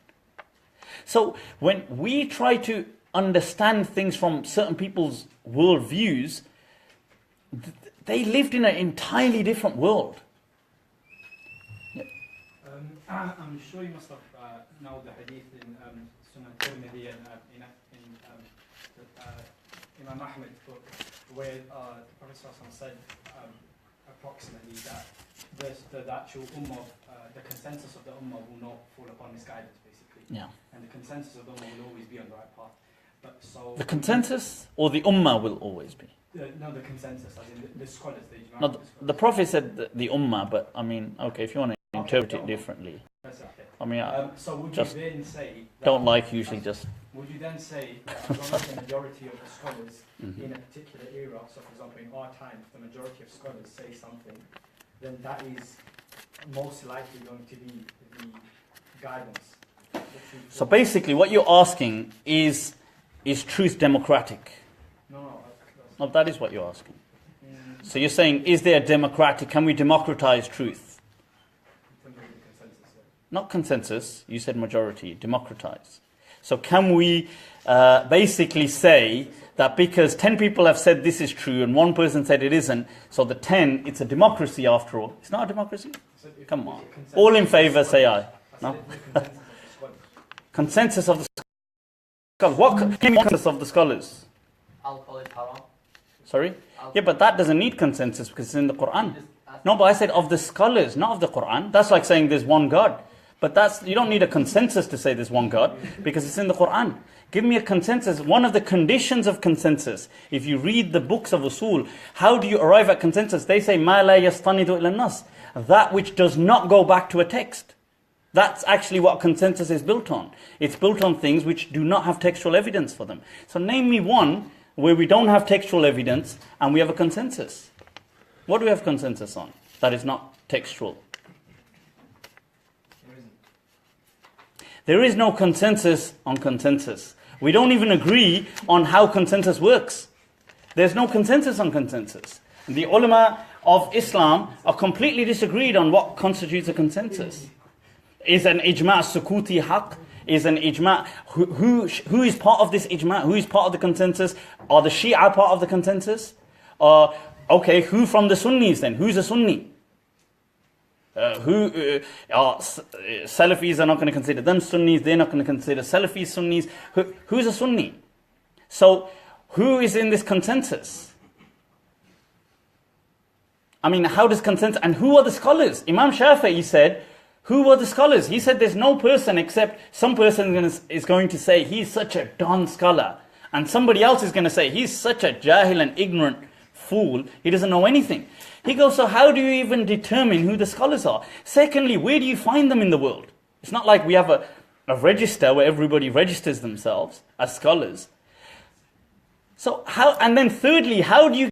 So when we try to understand things from certain people's worldviews, they lived in an entirely different world. I'm sure you must have know the hadith in Sunan Tirmidhi and Imam Ahmed's book, where the Prophet ﷺ said approximately that the actual ummah, the consensus of the ummah will not fall upon misguidance, basically. Yeah. And the consensus of the ummah will always be on the right path. But so the consensus or the ummah will always be? No, the consensus, as in the scholars. The Prophet said the ummah, but I mean, okay, if you want to interpret it differently. That's okay. I mean, so would just you then say don't like usually just. Would you then say that as long as the majority of the scholars in a particular era, so for example in our time, if the majority of scholars say something, then that is most likely going to be the guidance? So basically, what you're asking is truth democratic? No, that is what you're asking. So you're saying, is there a democratic? Can we democratize truth? Not consensus, you said majority, democratize. So can we basically say that because 10 people have said this is true and one person said it isn't, so the 10, it's a democracy after all? It's not a democracy? Come on. All in favor, say aye. No? Consensus of the scholars. What consensus of the scholars? Alcohol is haram. Sorry? Yeah, but that doesn't need consensus because it's in the Quran. No, but I said of the scholars, not of the Quran. That's like saying there's one God. But you don't need a consensus to say there's one God because it's in the Quran. Give me a consensus. One of the conditions of consensus, if you read the books of usul, how do you arrive at consensus? They say, مَا لَا يَسْتَنِدُ إِلَى النَّص, that which does not go back to a text. That's actually what consensus is built on. It's built on things which do not have textual evidence for them. So name me one where we don't have textual evidence and we have a consensus. What do we have consensus on that is not textual? There is no consensus on consensus. We don't even agree on how consensus works. There's no consensus on consensus. The ulama of Islam are completely disagreed on what constitutes a consensus. Is an ijma' sukuti haq? Is an ijma'? Who is part of this ijma'? Who is part of the consensus? Are the Shia part of the consensus? Okay, who from the Sunnis then? Who's a Sunni? Salafis are not going to consider them Sunnis, they're not going to consider Salafis Sunnis. Who's a Sunni? So, who is in this consensus? I mean, how does consensus, and who are the scholars? Imam Shafi'i said, who were the scholars? He said there's no person except some person is going to say he's such a don scholar, and somebody else is going to say he's such a jahil and ignorant fool, he doesn't know anything. He goes, so how do you even determine who the scholars are? Secondly, where do you find them in the world? It's not like we have a register where everybody registers themselves as scholars. So how, and then thirdly, how do you